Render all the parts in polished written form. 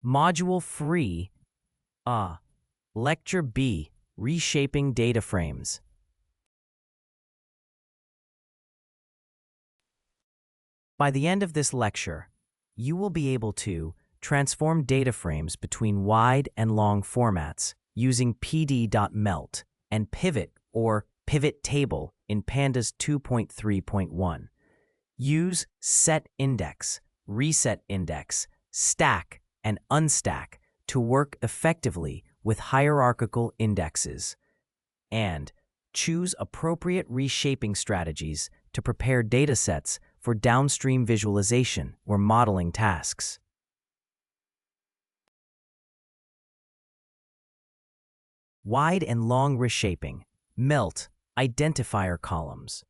Module Free, Lecture B, Reshaping DataFrames. By the end of this lecture, you will be able to transform data frames between wide and long formats using pd.melt and pivot or pivot table in Pandas 2.3.1. Use set index, reset index, stack, and unstack to work effectively with hierarchical indexes. And choose appropriate reshaping strategies to prepare datasets for downstream visualization or modeling tasks. Wide and long reshaping, melt, identifier columns.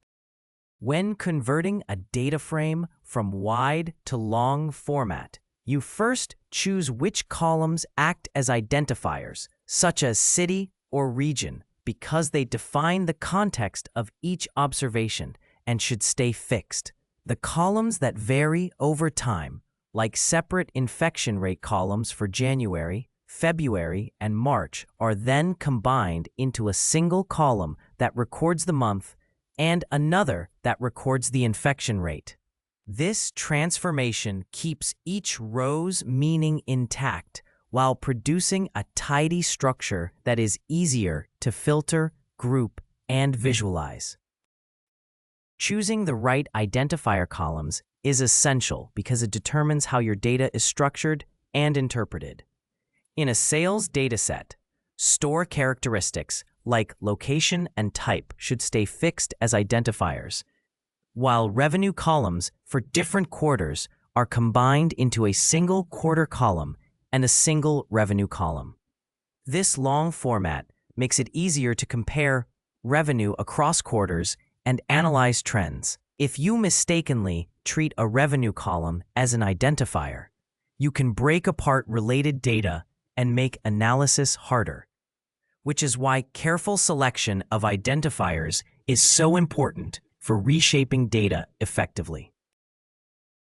When converting a data frame from wide to long format, you first choose which columns act as identifiers, such as city or region, because they define the context of each observation and should stay fixed. The columns that vary over time, like separate infection rate columns for January, February, and March, are then combined into a single column that records the month and another that records the infection rate. This transformation keeps each row's meaning intact while producing a tidy structure that is easier to filter, group, and visualize. Choosing the right identifier columns is essential because it determines how your data is structured and interpreted. In a sales dataset, store characteristics like location and type should stay fixed as identifiers, while revenue columns for different quarters are combined into a single quarter column and a single revenue column. This long format makes it easier to compare revenue across quarters and analyze trends. If you mistakenly treat a revenue column as an identifier, you can break apart related data and make analysis harder, which is why careful selection of identifiers is so important for reshaping data effectively.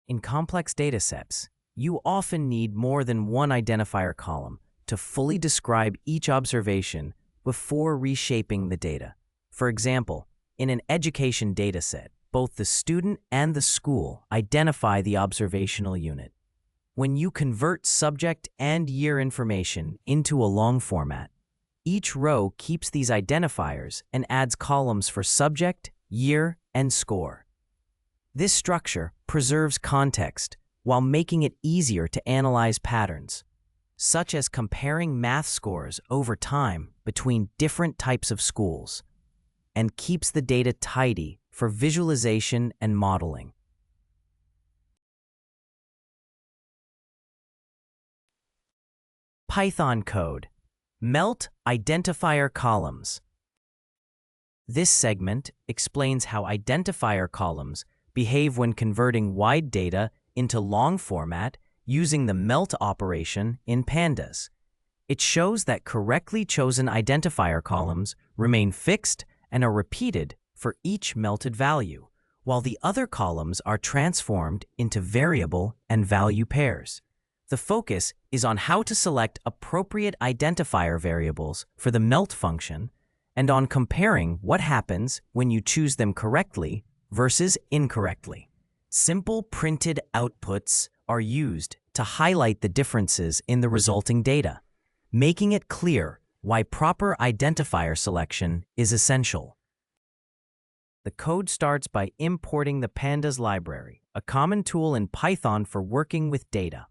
In complex datasets, you often need more than one identifier column to fully describe each observation before reshaping the data. For example, in an education dataset, both the student and the school identify the observational unit. When you convert subject and year information into a long format, each row keeps these identifiers and adds columns for subject, year, and score. This structure preserves context while making it easier to analyze patterns, such as comparing math scores over time between different types of schools, and keeps the data tidy for visualization and modeling. Python code. Melt identifier columns. This segment explains how identifier columns behave when converting wide data into long format using the melt operation in Pandas. It shows that correctly chosen identifier columns remain fixed and are repeated for each melted value, while the other columns are transformed into variable and value pairs. The focus is on how to select appropriate identifier variables for the melt function and on comparing what happens when you choose them correctly versus incorrectly. Simple printed outputs are used to highlight the differences in the resulting data, making it clear why proper identifier selection is essential. The code starts by importing the Pandas library, a common tool in Python for working with data.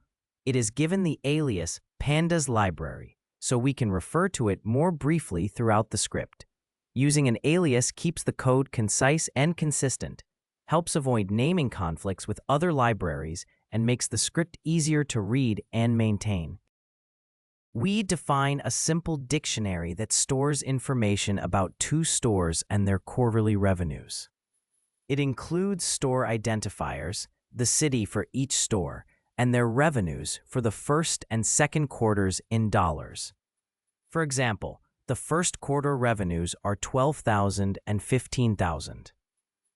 It is given the alias Pandas library, so we can refer to it more briefly throughout the script. Using an alias keeps the code concise and consistent, helps avoid naming conflicts with other libraries, and makes the script easier to read and maintain. We define a simple dictionary that stores information about two stores and their quarterly revenues. It includes store identifiers, the city for each store, and their revenues for the first and second quarters in dollars. For example, the first quarter revenues are $12,000 and $15,000,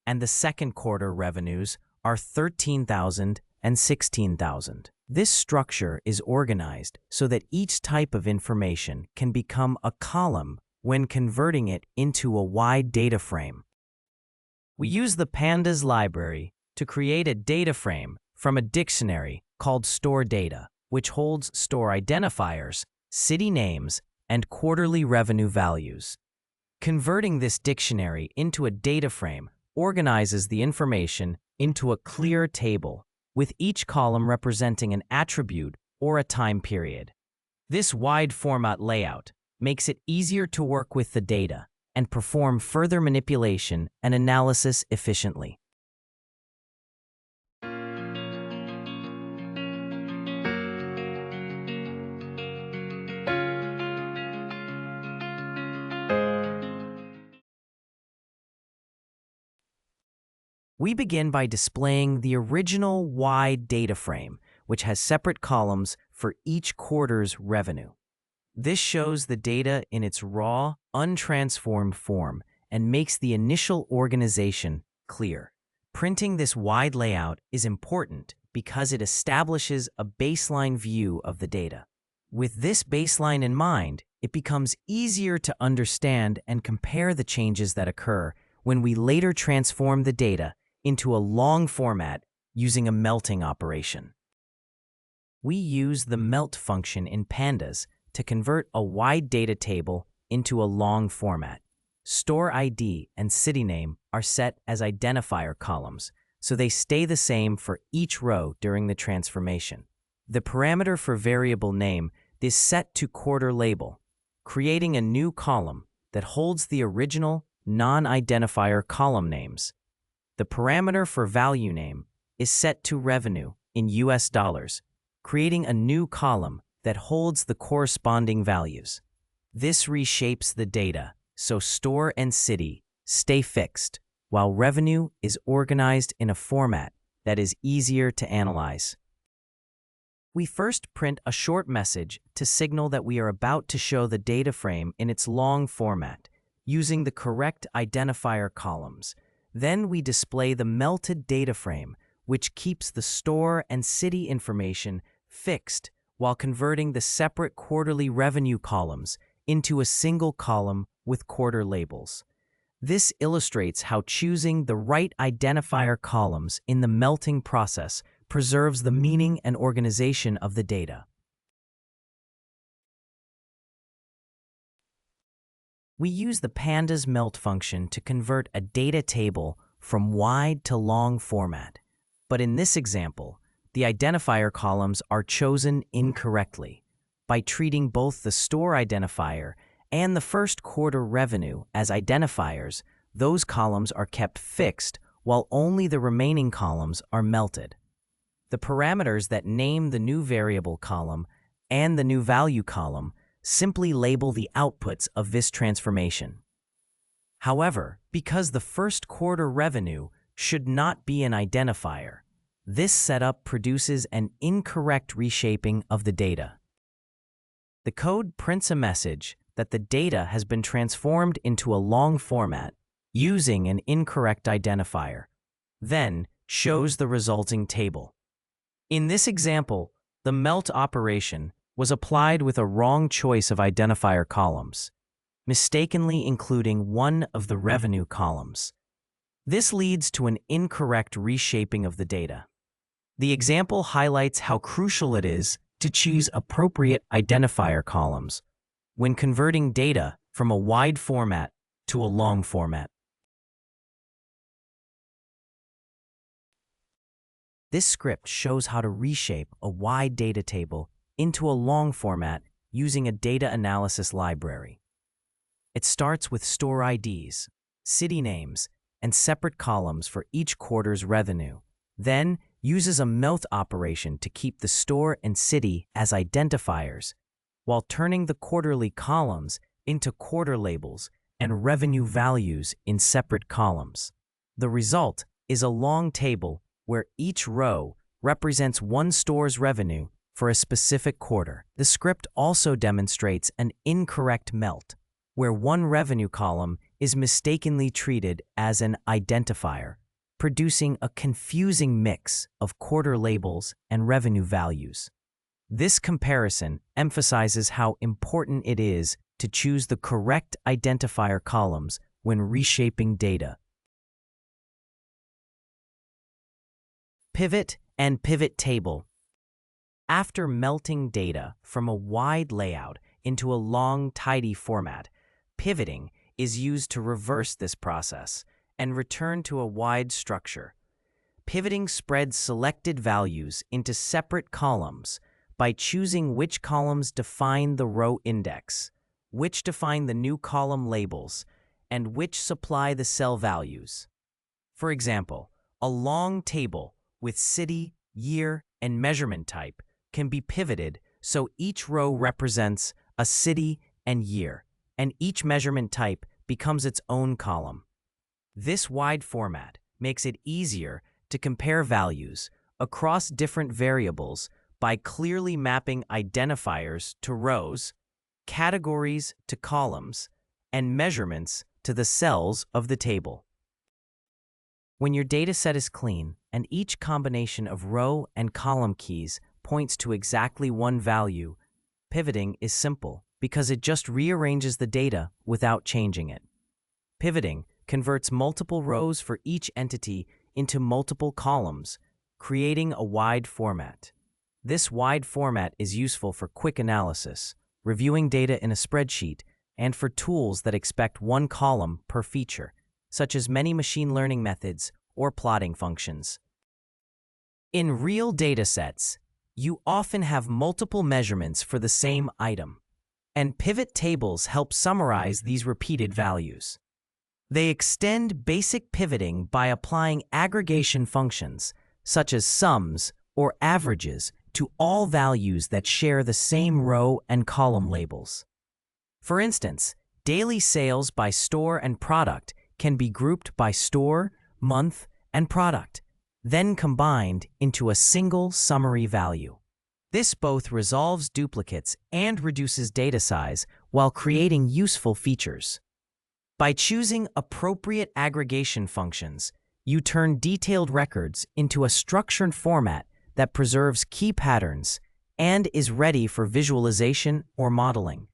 and the second quarter revenues are $13,000 and 16,000. This structure is organized so that each type of information can become a column when converting it into a wide data frame. We use the Pandas library to create a data frame from a dictionary called store data, which holds store identifiers, city names, and quarterly revenue values. Converting this dictionary into a data frame organizes the information into a clear table, with each column representing an attribute or a time period. This wide format layout makes it easier to work with the data and perform further manipulation and analysis efficiently. We begin by displaying the original wide data frame, which has separate columns for each quarter's revenue. This shows the data in its raw, untransformed form and makes the initial organization clear. Printing this wide layout is important because it establishes a baseline view of the data. With this baseline in mind, it becomes easier to understand and compare the changes that occur when we later transform the data into a long format using a melting operation. We use the melt function in Pandas to convert a wide data table into a long format. Store ID and city name are set as identifier columns, so they stay the same for each row during the transformation. The parameter for variable name is set to quarter label, creating a new column that holds the original non-identifier column names. The parameter for value name is set to revenue in US dollars, creating a new column that holds the corresponding values. This reshapes the data so store and city stay fixed, while revenue is organized in a format that is easier to analyze. We first print a short message to signal that we are about to show the data frame in its long format, using the correct identifier columns. Then we display the melted data frame, which keeps the store and city information fixed while converting the separate quarterly revenue columns into a single column with quarter labels. This illustrates how choosing the right identifier columns in the melting process preserves the meaning and organization of the data. We use the Pandas melt function to convert a data table from wide to long format. But in this example, the identifier columns are chosen incorrectly. By treating both the store identifier and the first quarter revenue as identifiers, those columns are kept fixed while only the remaining columns are melted. The parameters that name the new variable column and the new value column simply label the outputs of this transformation. However, because the first quarter revenue should not be an identifier, this setup produces an incorrect reshaping of the data. The code prints a message that the data has been transformed into a long format using an incorrect identifier, then shows the resulting table. In this example, the melt operation was applied with a wrong choice of identifier columns, mistakenly including one of the revenue columns. This leads to an incorrect reshaping of the data. The example highlights how crucial it is to choose appropriate identifier columns when converting data from a wide format to a long format. This script shows how to reshape a wide data table into a long format using a data analysis library. It starts with store IDs, city names, and separate columns for each quarter's revenue, then uses a melt operation to keep the store and city as identifiers, while turning the quarterly columns into quarter labels and revenue values in separate columns. The result is a long table where each row represents one store's revenue for a specific quarter. The script also demonstrates an incorrect melt, where one revenue column is mistakenly treated as an identifier, producing a confusing mix of quarter labels and revenue values. This comparison emphasizes how important it is to choose the correct identifier columns when reshaping data. Pivot and pivot table. After melting data from a wide layout into a long, tidy format, pivoting is used to reverse this process and return to a wide structure. Pivoting spreads selected values into separate columns by choosing which columns define the row index, which define the new column labels, and which supply the cell values. For example, a long table with city, year, and measurement type can be pivoted so each row represents a city and year, and each measurement type becomes its own column. This wide format makes it easier to compare values across different variables by clearly mapping identifiers to rows, categories to columns, and measurements to the cells of the table. When your dataset is clean and each combination of row and column keys points to exactly one value, pivoting is simple because it just rearranges the data without changing it. Pivoting converts multiple rows for each entity into multiple columns, creating a wide format. This wide format is useful for quick analysis, reviewing data in a spreadsheet, and for tools that expect one column per feature, such as many machine learning methods or plotting functions. In real datasets, you often have multiple measurements for the same item, and pivot tables help summarize these repeated values. They extend basic pivoting by applying aggregation functions, such as sums or averages, to all values that share the same row and column labels. For instance, daily sales by store and product can be grouped by store, month, and product, then combined into a single summary value. This both resolves duplicates and reduces data size while creating useful features. By choosing appropriate aggregation functions, you turn detailed records into a structured format that preserves key patterns and is ready for visualization or modeling.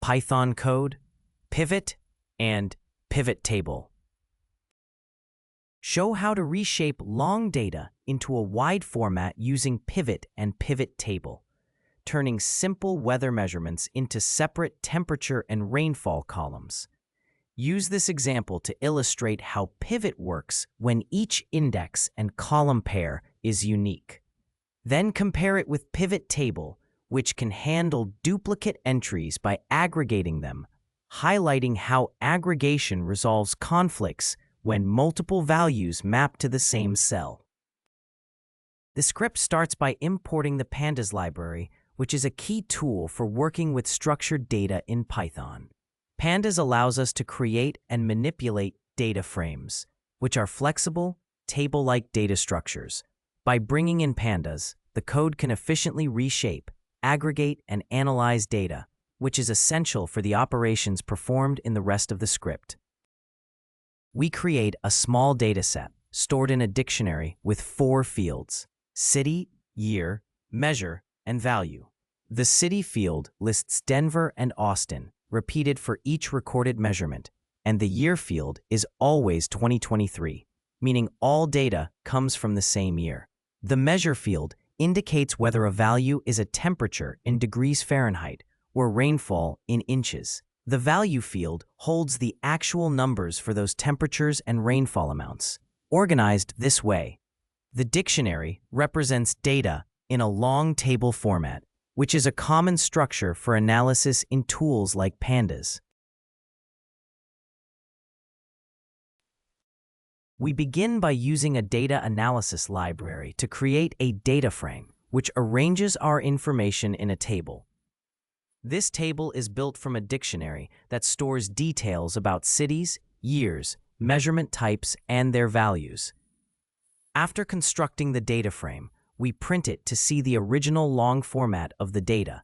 Python code, pivot, and pivot table. Show how to reshape long data into a wide format using pivot and pivot table, turning simple weather measurements into separate temperature and rainfall columns. Use this example to illustrate how pivot works when each index and column pair is unique. Then compare it with pivot table, which can handle duplicate entries by aggregating them, highlighting how aggregation resolves conflicts when multiple values map to the same cell. The script starts by importing the Pandas library, which is a key tool for working with structured data in Python. Pandas allows us to create and manipulate data frames, which are flexible, table-like data structures. By bringing in Pandas, the code can efficiently reshape, aggregate, and analyze data, which is essential for the operations performed in the rest of the script. We create a small dataset stored in a dictionary with 4 fields: city, year, measure, and value. The city field lists Denver and Austin, repeated for each recorded measurement, and the year field is always 2023, meaning all data comes from the same year. The measure field indicates whether a value is a temperature in degrees Fahrenheit or rainfall in inches. The value field holds the actual numbers for those temperatures and rainfall amounts. Organized this way, the dictionary represents data in a long table format, which is a common structure for analysis in tools like Pandas. We begin by using a data analysis library to create a data frame, which arranges our information in a table. This table is built from a dictionary that stores details about cities, years, measurement types, and their values. After constructing the data frame, we print it to see the original long format of the data.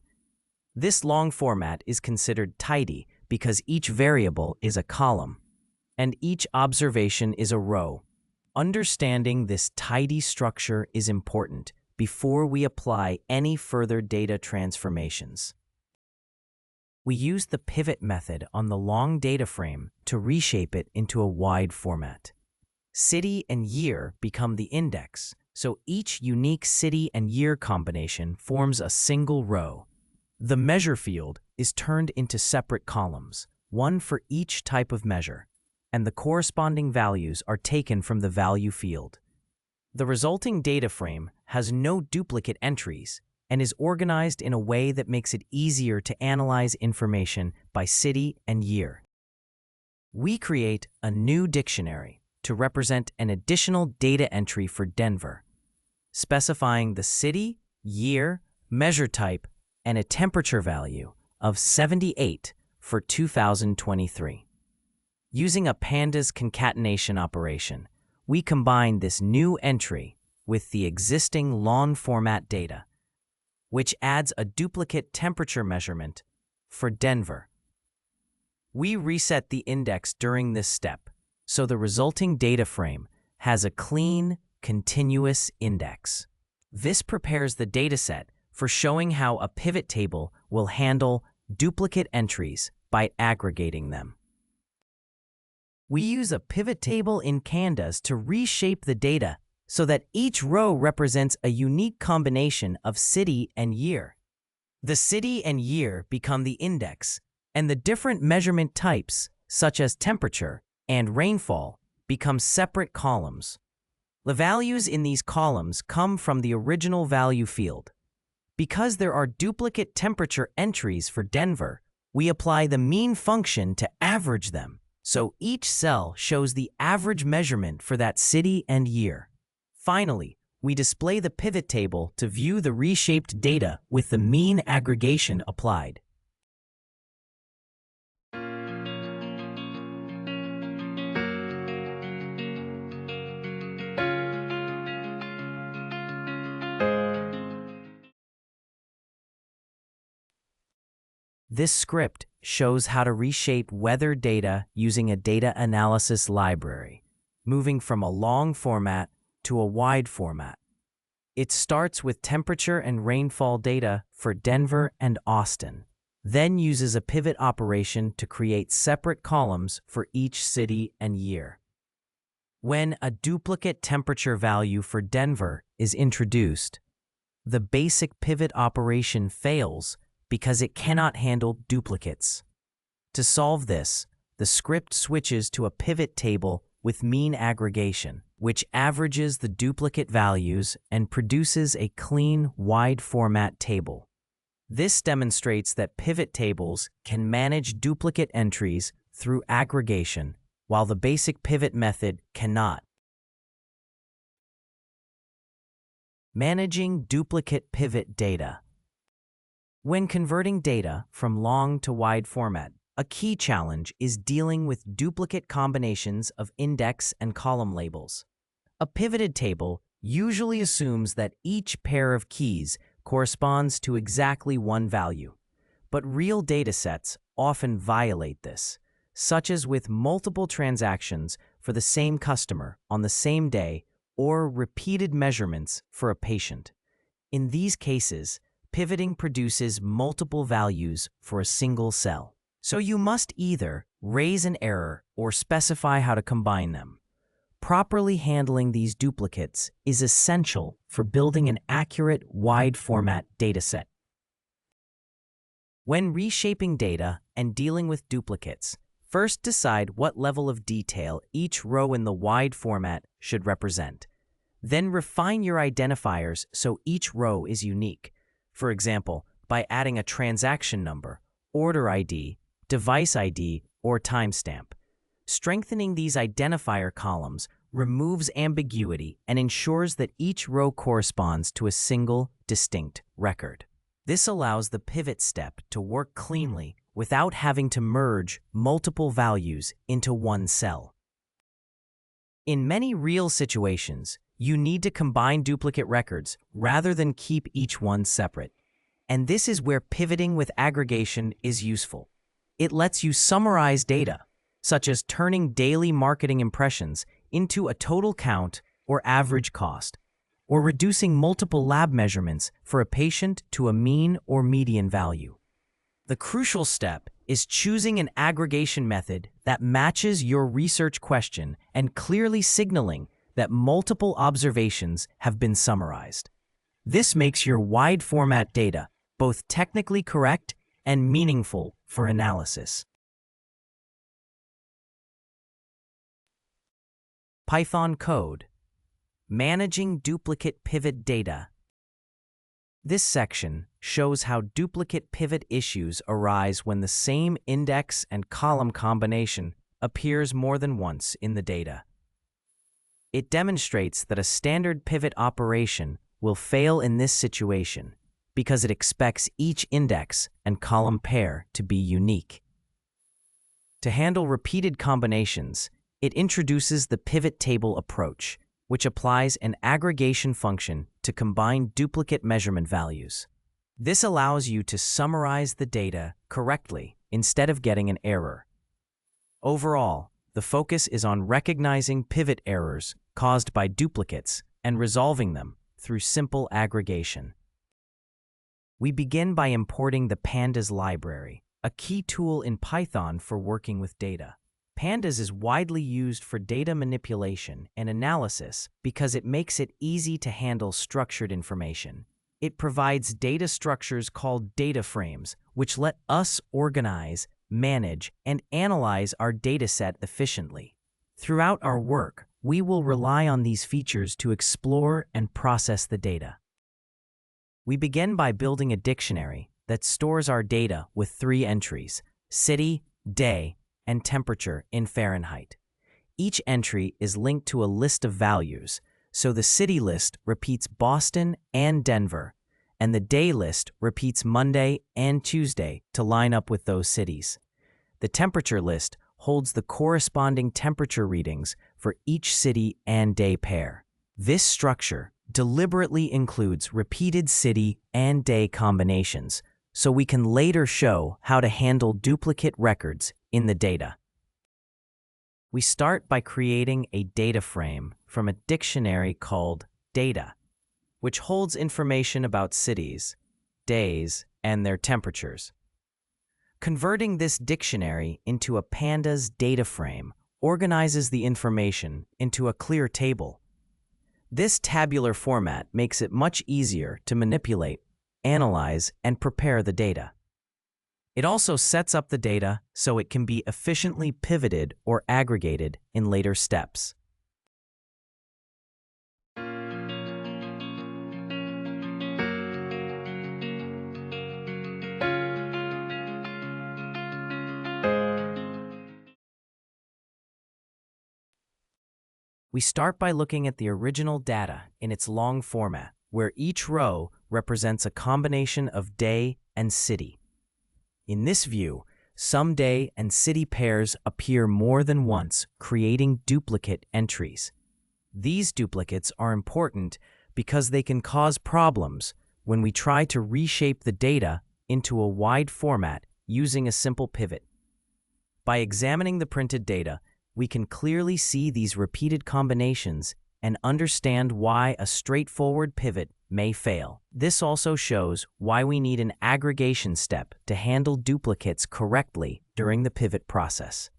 This long format is considered tidy because each variable is a column, and each observation is a row. Understanding this tidy structure is important before we apply any further data transformations. We use the pivot method on the long data frame to reshape it into a wide format. City and year become the index, so each unique city and year combination forms a single row. The measure field is turned into separate columns, one for each type of measure, and the corresponding values are taken from the value field. The resulting data frame has no duplicate entries and is organized in a way that makes it easier to analyze information by city and year. We create a new dictionary to represent an additional data entry for Denver, specifying the city, year, measure type, and a temperature value of 78 for 2023. Using a Pandas concatenation operation, we combine this new entry with the existing long format data, which adds a duplicate temperature measurement for Denver. We reset the index during this step, so the resulting data frame has a clean, continuous index. This prepares the dataset for showing how a pivot table will handle duplicate entries by aggregating them. We use a pivot table in Pandas to reshape the data so that each row represents a unique combination of city and year. The city and year become the index, and the different measurement types, such as temperature and rainfall, become separate columns. The values in these columns come from the original value field. Because there are duplicate temperature entries for Denver, we apply the mean function to average them, so each cell shows the average measurement for that city and year. Finally, we display the pivot table to view the reshaped data with the mean aggregation applied. This script shows how to reshape weather data using a data analysis library, moving from a long format to a wide format. It starts with temperature and rainfall data for Denver and Austin, then uses a pivot operation to create separate columns for each city and year. When a duplicate temperature value for Denver is introduced, the basic pivot operation fails because it cannot handle duplicates. To solve this, the script switches to a pivot table with mean aggregation, which averages the duplicate values and produces a clean, wide format table. This demonstrates that pivot tables can manage duplicate entries through aggregation, while the basic pivot method cannot. Managing duplicate pivot data. When converting data from long to wide format, a key challenge is dealing with duplicate combinations of index and column labels. A pivoted table usually assumes that each pair of keys corresponds to exactly one value, but real datasets often violate this, such as with multiple transactions for the same customer on the same day or repeated measurements for a patient. In these cases, pivoting produces multiple values for a single cell. So you must either raise an error or specify how to combine them. Properly handling these duplicates is essential for building an accurate wide format dataset. When reshaping data and dealing with duplicates, first decide what level of detail each row in the wide format should represent. Then refine your identifiers so each row is unique. For example, by adding a transaction number, order ID, device ID, or timestamp. Strengthening these identifier columns removes ambiguity and ensures that each row corresponds to a single, distinct record. This allows the pivot step to work cleanly without having to merge multiple values into one cell. In many real situations, you need to combine duplicate records rather than keep each one separate. And this is where pivoting with aggregation is useful. It lets you summarize data, such as turning daily marketing impressions into a total count or average cost, or reducing multiple lab measurements for a patient to a mean or median value. The crucial step is choosing an aggregation method that matches your research question and clearly signaling that multiple observations have been summarized. This makes your wide format data both technically correct and meaningful for analysis. Python code. Managing duplicate pivot data. This section shows how duplicate pivot issues arise when the same index and column combination appears more than once in the data. It demonstrates that a standard pivot operation will fail in this situation because it expects each index and column pair to be unique. To handle repeated combinations, it introduces the pivot table approach, which applies an aggregation function to combine duplicate measurement values. This allows you to summarize the data correctly instead of getting an error. Overall, the focus is on recognizing pivot errors caused by duplicates and resolving them through simple aggregation. We begin by importing the Pandas library, a key tool in Python for working with data. Pandas is widely used for data manipulation and analysis because it makes it easy to handle structured information. It provides data structures called DataFrames, which let us organize, manage, and analyze our dataset efficiently. Throughout our work, we will rely on these features to explore and process the data. We begin by building a dictionary that stores our data with 3 entries: city, day, and temperature in Fahrenheit. Each entry is linked to a list of values, so the city list repeats Boston and Denver, and the day list repeats Monday and Tuesday to line up with those cities. The temperature list holds the corresponding temperature readings for each city and day pair. This structure deliberately includes repeated city and day combinations, so we can later show how to handle duplicate records in the data. We start by creating a data frame from a dictionary called data, which holds information about cities, days, and their temperatures. Converting this dictionary into a Pandas data frame organizes the information into a clear table. This tabular format makes it much easier to manipulate, analyze, and prepare the data. It also sets up the data so it can be efficiently pivoted or aggregated in later steps. We start by looking at the original data in its long format, where each row represents a combination of day and city. In this view, some day and city pairs appear more than once, creating duplicate entries. These duplicates are important because they can cause problems when we try to reshape the data into a wide format using a simple pivot. By examining the printed data, we can clearly see these repeated combinations and understand why a straightforward pivot may fail. This also shows why we need an aggregation step to handle duplicates correctly during the pivot process.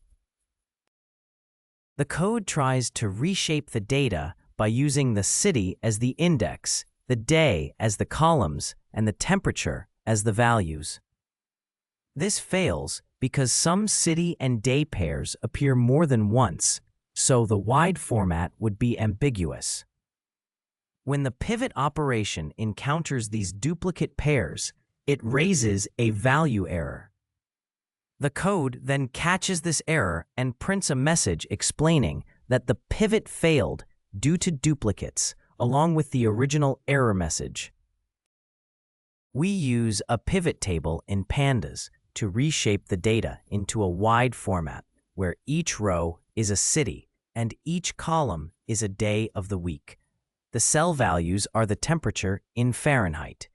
The code tries to reshape the data by using the city as the index, the day as the columns, and the temperature as the values. This fails because some city and day pairs appear more than once, so the wide format would be ambiguous. When the pivot operation encounters these duplicate pairs, it raises a value error. The code then catches this error and prints a message explaining that the pivot failed due to duplicates, along with the original error message. We use a pivot table in Pandas to reshape the data into a wide format, where each row is a city and each column is a day of the week. The cell values are the temperature in Fahrenheit.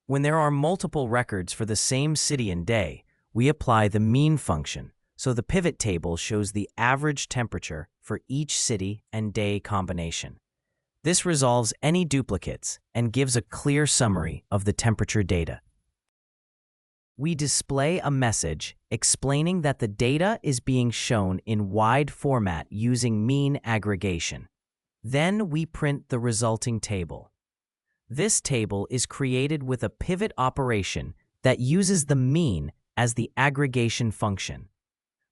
When there are multiple records for the same city and day, we apply the mean function, so the pivot table shows the average temperature for each city and day combination. This resolves any duplicates and gives a clear summary of the temperature data. We display a message explaining that the data is being shown in wide format using mean aggregation. Then we print the resulting table. This table is created with a pivot operation that uses the mean as the aggregation function.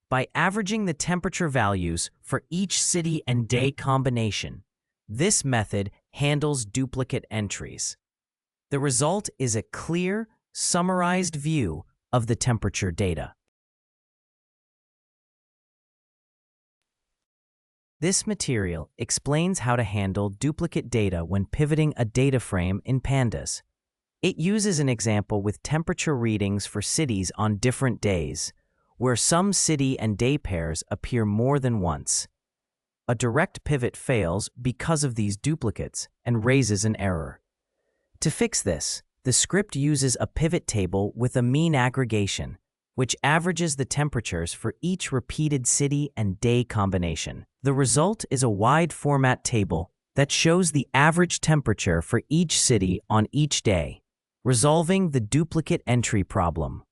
By averaging the temperature values for each city and day combination, this method handles duplicate entries. The result is a clear, summarized view of the temperature data. This material explains how to handle duplicate data when pivoting a data frame in Pandas. It uses an example with temperature readings for cities on different days, where some city and day pairs appear more than once. A direct pivot fails because of these duplicates and raises an error. To fix this, the script uses a pivot table with a mean aggregation, which averages the temperatures for each repeated city and day combination. The result is a wide format table that shows the average temperature for each city on each day, resolving the duplicate entry problem.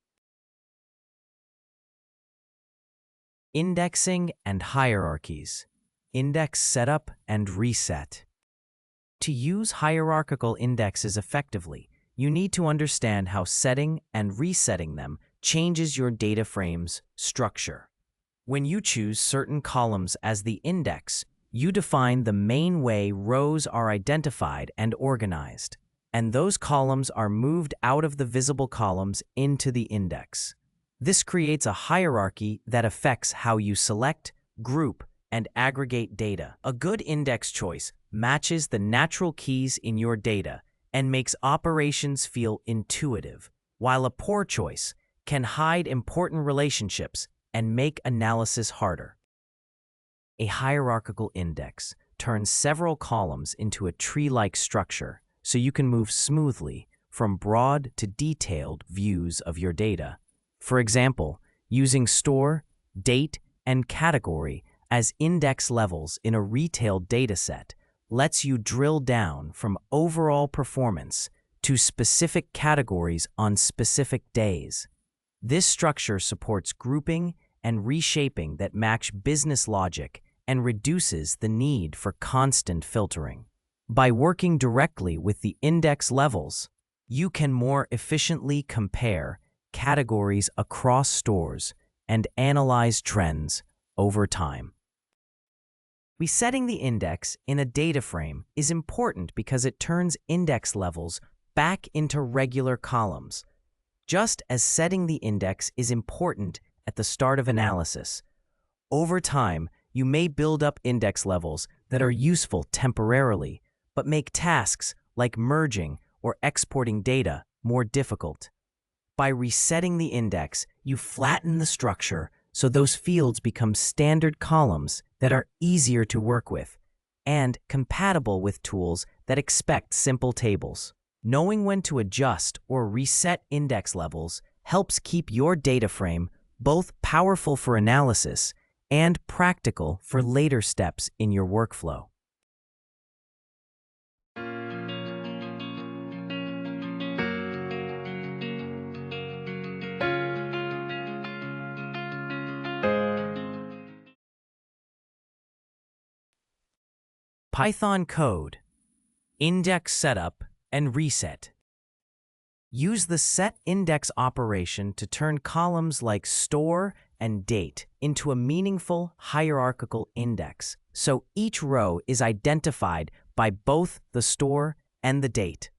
Indexing and hierarchies. Index setup and reset. To use hierarchical indexes effectively, you need to understand how setting and resetting them changes your data frame's structure. When you choose certain columns as the index, you define the main way rows are identified and organized, and those columns are moved out of the visible columns into the index. This creates a hierarchy that affects how you select, group, and aggregate data. A good index choice matches the natural keys in your data and makes operations feel intuitive, while a poor choice can hide important relationships and make analysis harder. A hierarchical index turns several columns into a tree-like structure so you can move smoothly from broad to detailed views of your data. For example, using store, date, and category as index levels in a retail dataset lets you drill down from overall performance to specific categories on specific days. This structure supports grouping and reshaping that match business logic and reduces the need for constant filtering. By working directly with the index levels, you can more efficiently compare categories across stores and analyze trends over time. Resetting the index in a data frame is important because it turns index levels back into regular columns. Just as setting the index is important at the start of analysis, over time, you may build up index levels that are useful temporarily, but make tasks like merging or exporting data more difficult. By resetting the index, you flatten the structure so those fields become standard columns that are easier to work with and compatible with tools that expect simple tables. Knowing when to adjust or reset index levels helps keep your data frame both powerful for analysis and practical for later steps in your workflow. Python code, index setup, and reset. Use the set index operation to turn columns like store and date into a meaningful hierarchical index, so each row is identified by both the store and the date.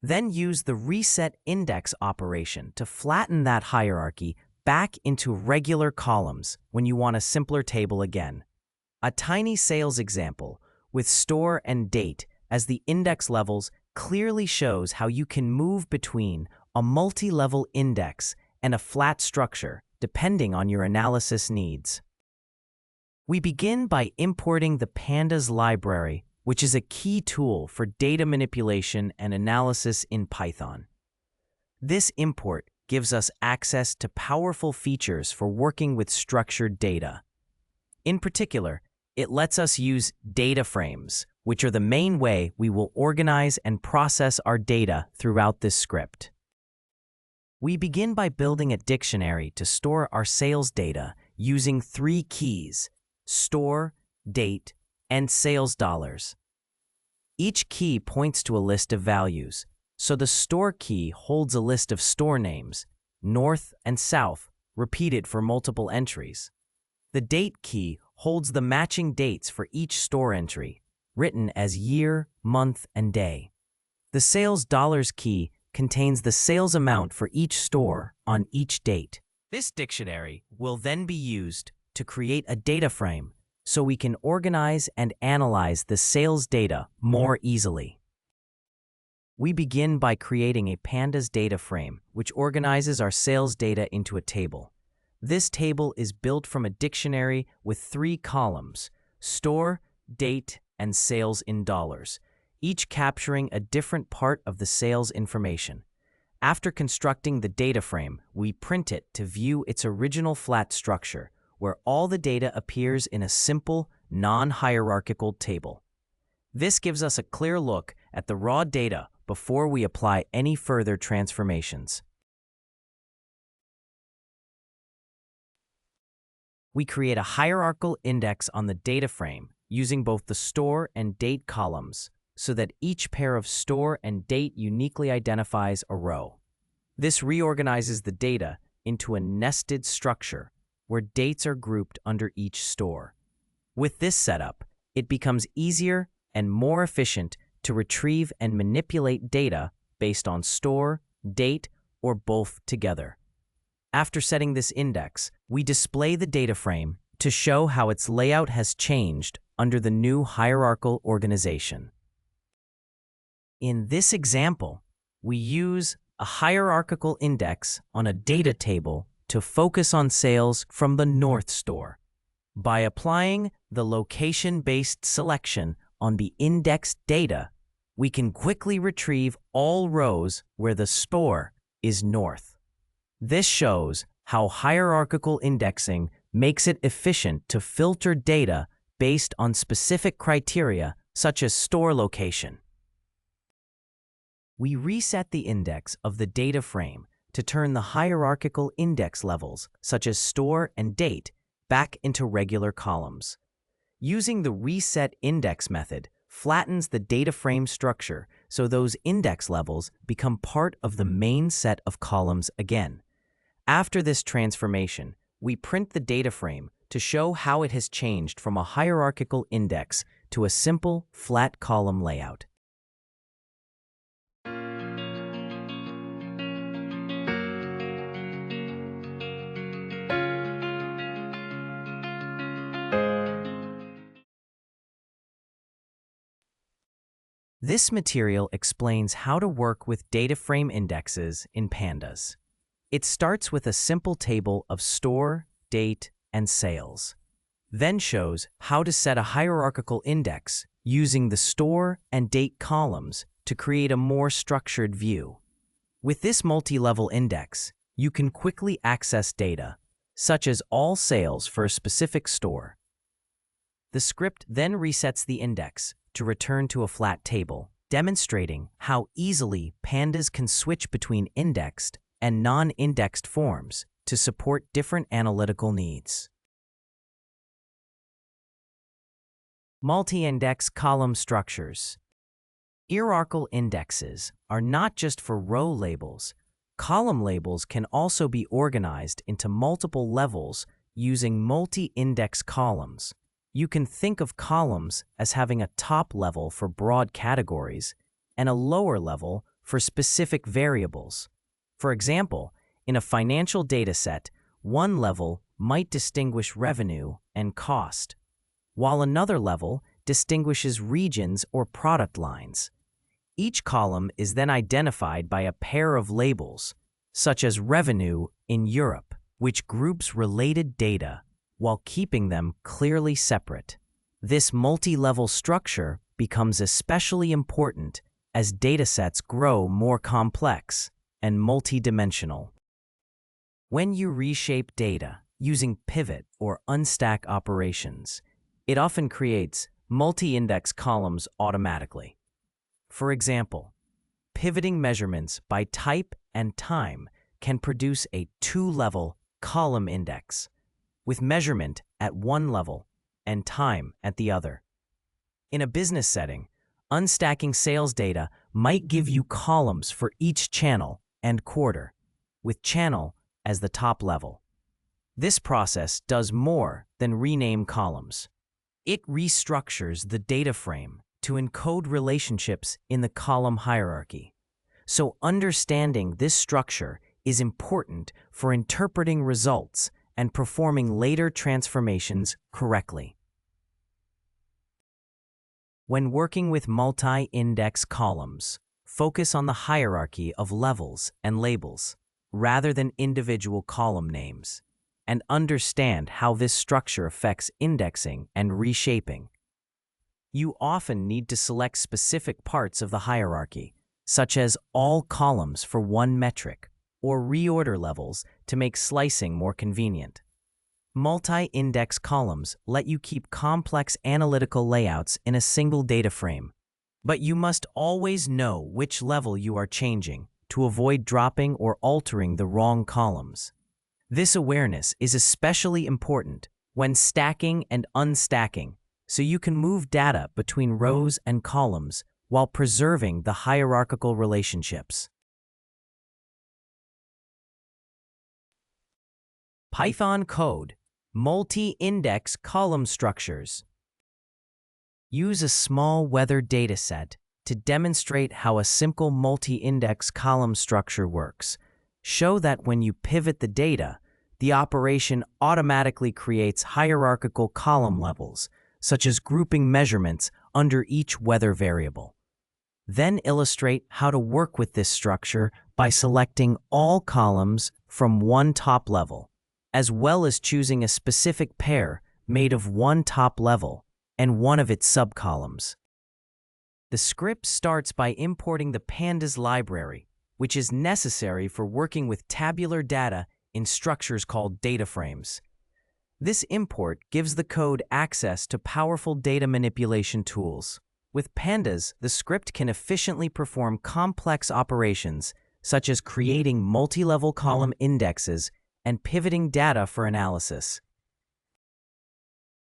Then use the reset index operation to flatten that hierarchy back into regular columns when you want a simpler table again. A tiny sales example with store and date as the index levels clearly shows how you can move between a multi-level index and a flat structure depending on your analysis needs. We begin by importing the Pandas library, which is a key tool for data manipulation and analysis in Python. This import gives us access to powerful features for working with structured data. In particular, it lets us use DataFrames, which are the main way we will organize and process our data throughout this script. We begin by building a dictionary to store our sales data using 3 keys: store, date, and sales dollars. Each key points to a list of values, so the store key holds a list of store names, north and south, repeated for multiple entries. The date key holds the matching dates for each store entry, written as year, month, and day. The sales dollars key contains the sales amount for each store on each date. This dictionary will then be used to create a data frame so we can organize and analyze the sales data more easily. We begin by creating a Pandas data frame, which organizes our sales data into a table. This table is built from a dictionary with 3 columns: store, date, and sales in dollars, each capturing a different part of the sales information. After constructing the data frame, we print it to view its original flat structure, where all the data appears in a simple, non-hierarchical table. This gives us a clear look at the raw data before we apply any further transformations. We create a hierarchical index on the data frame using both the store and date columns so that each pair of store and date uniquely identifies a row. This reorganizes the data into a nested structure where dates are grouped under each store. With this setup, it becomes easier and more efficient to retrieve and manipulate data based on store, date, or both together. After setting this index, we display the data frame to show how its layout has changed under the new hierarchical organization. In this example, we use a hierarchical index on a data table to focus on sales from the North store. By applying the location-based selection on the indexed data, we can quickly retrieve all rows where the store is north. This shows how hierarchical indexing makes it efficient to filter data based on specific criteria such as store location. We reset the index of the data frame to turn the hierarchical index levels, such as store and date, back into regular columns. Using the reset index method flattens the data frame structure so those index levels become part of the main set of columns again. After this transformation, we print the data frame to show how it has changed from a hierarchical index to a simple, flat column layout. This material explains how to work with data frame indexes in Pandas. It starts with a simple table of store, date, and sales, then shows how to set a hierarchical index using the store and date columns to create a more structured view. With this multi-level index, you can quickly access data, such as all sales for a specific store. The script then resets the index to return to a flat table, demonstrating how easily Pandas can switch between indexed and non-indexed forms to support different analytical needs. Multi-index column structures. Hierarchical indexes are not just for row labels. Column labels can also be organized into multiple levels using multi-index columns. You can think of columns as having a top level for broad categories and a lower level for specific variables. For example, in a financial dataset, one level might distinguish revenue and cost, while another level distinguishes regions or product lines. Each column is then identified by a pair of labels, such as revenue in Europe, which groups related data, while keeping them clearly separate. This multi-level structure becomes especially important as datasets grow more complex and multidimensional. When you reshape data using pivot or unstack operations, it often creates multi-index columns automatically. For example, pivoting measurements by type and time can produce a two-level column index, with measurement at one level and time at the other. In a business setting, unstacking sales data might give you columns for each channel and quarter, with channel as the top level. This process does more than rename columns. It restructures the data frame to encode relationships in the column hierarchy. So understanding this structure is important for interpreting results and performing later transformations correctly. When working with multi-index columns, focus on the hierarchy of levels and labels rather than individual column names, and understand how this structure affects indexing and reshaping. You often need to select specific parts of the hierarchy, such as all columns for one metric, or reorder levels to make slicing more convenient. Multi-index columns let you keep complex analytical layouts in a single data frame, but you must always know which level you are changing to avoid dropping or altering the wrong columns. This awareness is especially important when stacking and unstacking, so you can move data between rows and columns while preserving the hierarchical relationships. Python code, multi-index column structures. Use a small weather dataset to demonstrate how a simple multi-index column structure works. Show that when you pivot the data, the operation automatically creates hierarchical column levels, such as grouping measurements under each weather variable. Then illustrate how to work with this structure by selecting all columns from one top level, as well as choosing a specific pair made of one top level and one of its subcolumns. The script starts by importing the Pandas library, which is necessary for working with tabular data in structures called DataFrames. This import gives the code access to powerful data manipulation tools. With Pandas, the script can efficiently perform complex operations such as creating multi-level column indexes and pivoting data for analysis.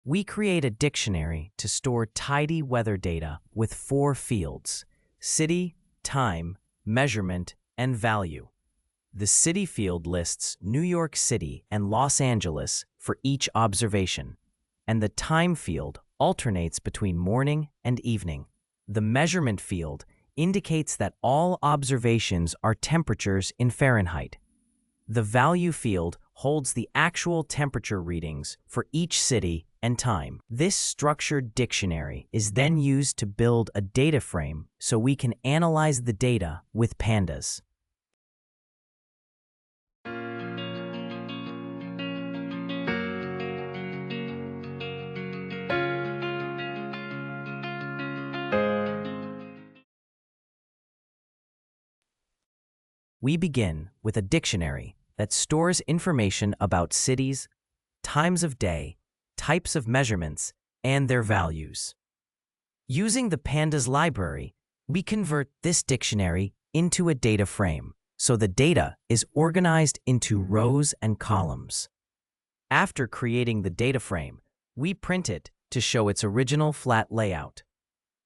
We create a dictionary to store tidy weather data with 4 fields: city, time, measurement, and value. The city field lists New York City and Los Angeles for each observation, and the time field alternates between morning and evening. The measurement field indicates that all observations are temperatures in Fahrenheit. The value field holds the actual temperature readings for each city and time. This structured dictionary is then used to build a data frame so we can analyze the data with Pandas. We begin with a dictionary that stores information about cities, times of day, types of measurements, and their values. Using the Pandas library, we convert this dictionary into a data frame, so the data is organized into rows and columns. After creating the data frame, we print it to show its original flat layout.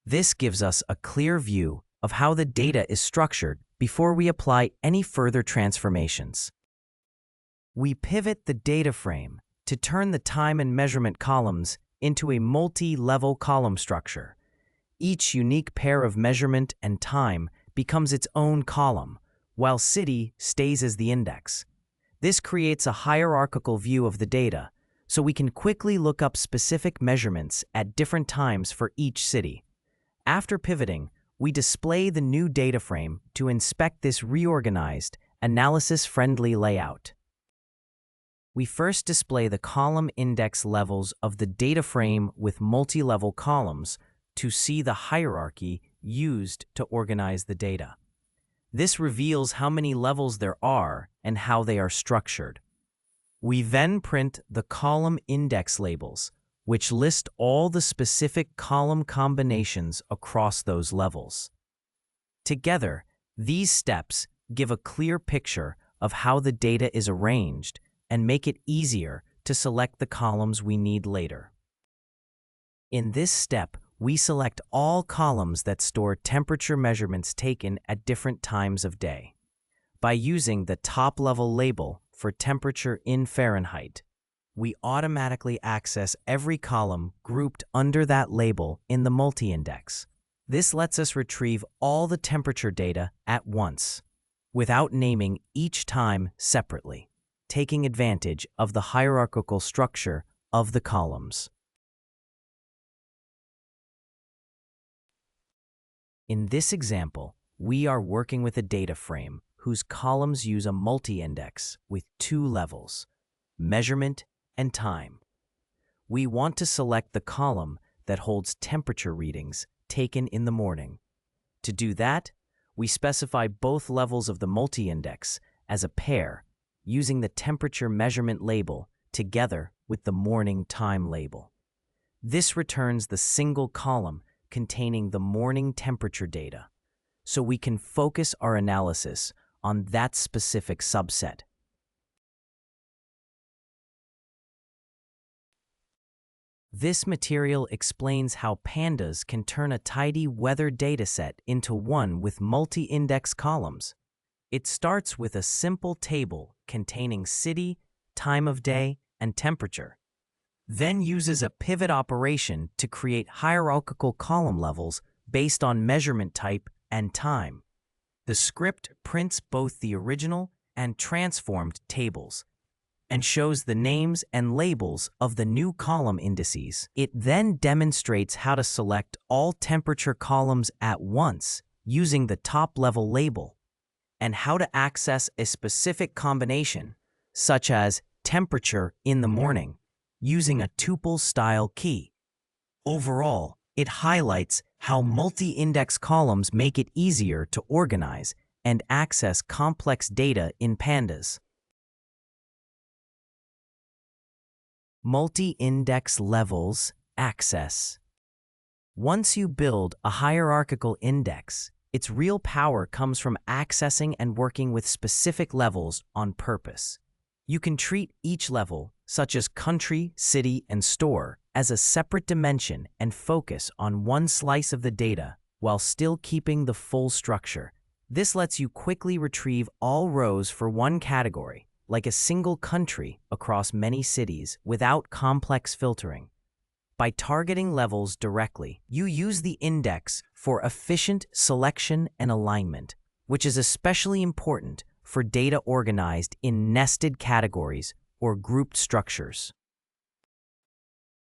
This gives us a clear view of how the data is structured before we apply any further transformations. We pivot the data frame to turn the time and measurement columns into a multi-level column structure. Each unique pair of measurement and time becomes its own column, while city stays as the index. This creates a hierarchical view of the data, so we can quickly look up specific measurements at different times for each city. After pivoting, we display the new data frame to inspect this reorganized, analysis-friendly layout. We first display the column index levels of the data frame with multi-level columns to see the hierarchy used to organize the data. This reveals how many levels there are and how they are structured. We then print the column index labels, which list all the specific column combinations across those levels. Together, these steps give a clear picture of how the data is arranged and make it easier to select the columns we need later. In this step, we select all columns that store temperature measurements taken at different times of day. By using the top-level label for temperature in Fahrenheit, we automatically access every column grouped under that label in the MultiIndex. This lets us retrieve all the temperature data at once, without naming each time separately, taking advantage of the hierarchical structure of the columns. In this example, we are working with a data frame whose columns use a multi-index with two levels, measurement and time. We want to select the column that holds temperature readings taken in the morning. To do that, we specify both levels of the multi-index as a pair using the temperature measurement label together with the morning time label. This returns the single column containing the morning temperature data, so we can focus our analysis on that specific subset. This material explains how Pandas can turn a tidy weather dataset into one with multi-index columns. It starts with a simple table containing city, time of day, and temperature, then uses a pivot operation to create hierarchical column levels based on measurement type and time. The script prints both the original and transformed tables and shows the names and labels of the new column indices. It then demonstrates how to select all temperature columns at once using the top-level label, and how to access a specific combination, such as temperature in the morning, using a tuple-style key. Overall, it highlights how multi-index columns make it easier to organize and access complex data in Pandas. Multi-index levels access. Once you build a hierarchical index, its real power comes from accessing and working with specific levels on purpose. You can treat each level, such as country, city, and store, as a separate dimension and focus on one slice of the data while still keeping the full structure. This lets you quickly retrieve all rows for one category, like a single country across many cities, without complex filtering. By targeting levels directly, you use the index for efficient selection and alignment, which is especially important for data organized in nested categories or grouped structures.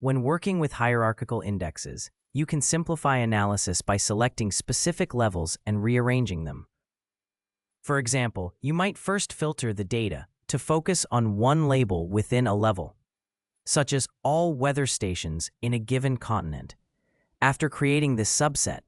When working with hierarchical indexes, you can simplify analysis by selecting specific levels and rearranging them. For example, you might first filter the data to focus on one label within a level, such as all weather stations in a given continent. After creating this subset,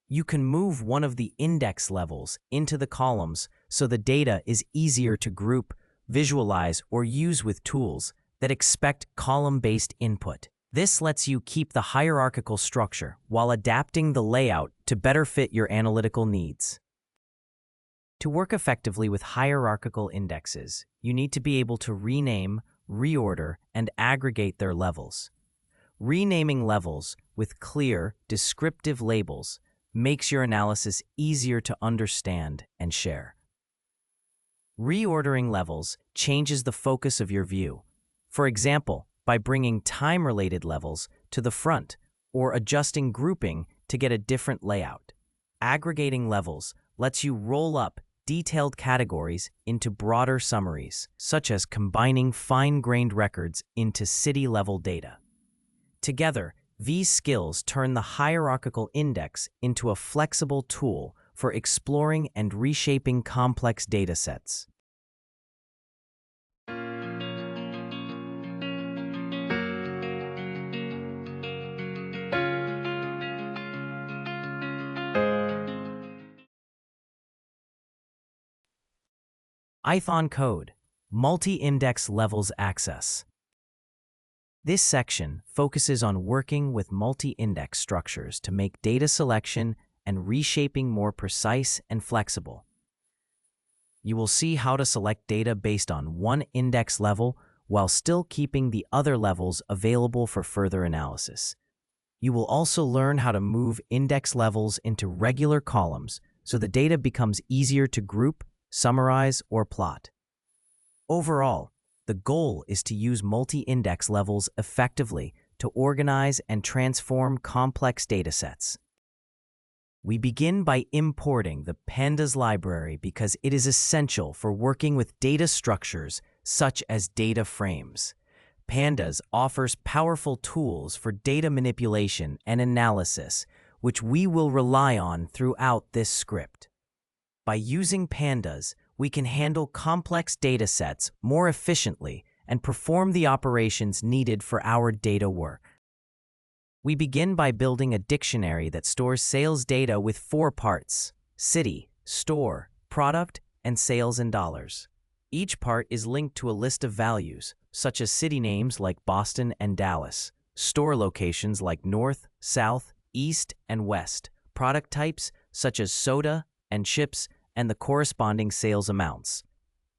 you can move one of the index levels into the columns so the data is easier to group, visualize, or use with tools that expect column-based input. This lets you keep the hierarchical structure while adapting the layout to better fit your analytical needs. To work effectively with hierarchical indexes, you need to be able to rename, reorder, and aggregate their levels. Renaming levels with clear, descriptive labels makes your analysis easier to understand and share. Reordering levels changes the focus of your view. For example, by bringing time-related levels to the front or adjusting grouping to get a different layout. Aggregating levels lets you roll up detailed categories into broader summaries, such as combining fine-grained records into city-level data. Together, these skills turn the hierarchical index into a flexible tool for exploring and reshaping complex datasets. Python code, multi-index levels access. This section focuses on working with multi-index structures to make data selection and reshaping more precise and flexible. You will see how to select data based on one index level while still keeping the other levels available for further analysis. You will also learn how to move index levels into regular columns so the data becomes easier to group, summarize, or plot. Overall, the goal is to use multi-index levels effectively to organize and transform complex datasets. We begin by importing the Pandas library because it is essential for working with data structures such as DataFrames. Pandas offers powerful tools for data manipulation and analysis, which we will rely on throughout this script. By using Pandas, we can handle complex datasets more efficiently and perform the operations needed for our data work. We begin by building a dictionary that stores sales data with 4 parts: city, store, product, and sales in dollars. Each part is linked to a list of values, such as city names like Boston and Dallas, store locations like North, South, East, and West, product types such as soda and chips, and the corresponding sales amounts.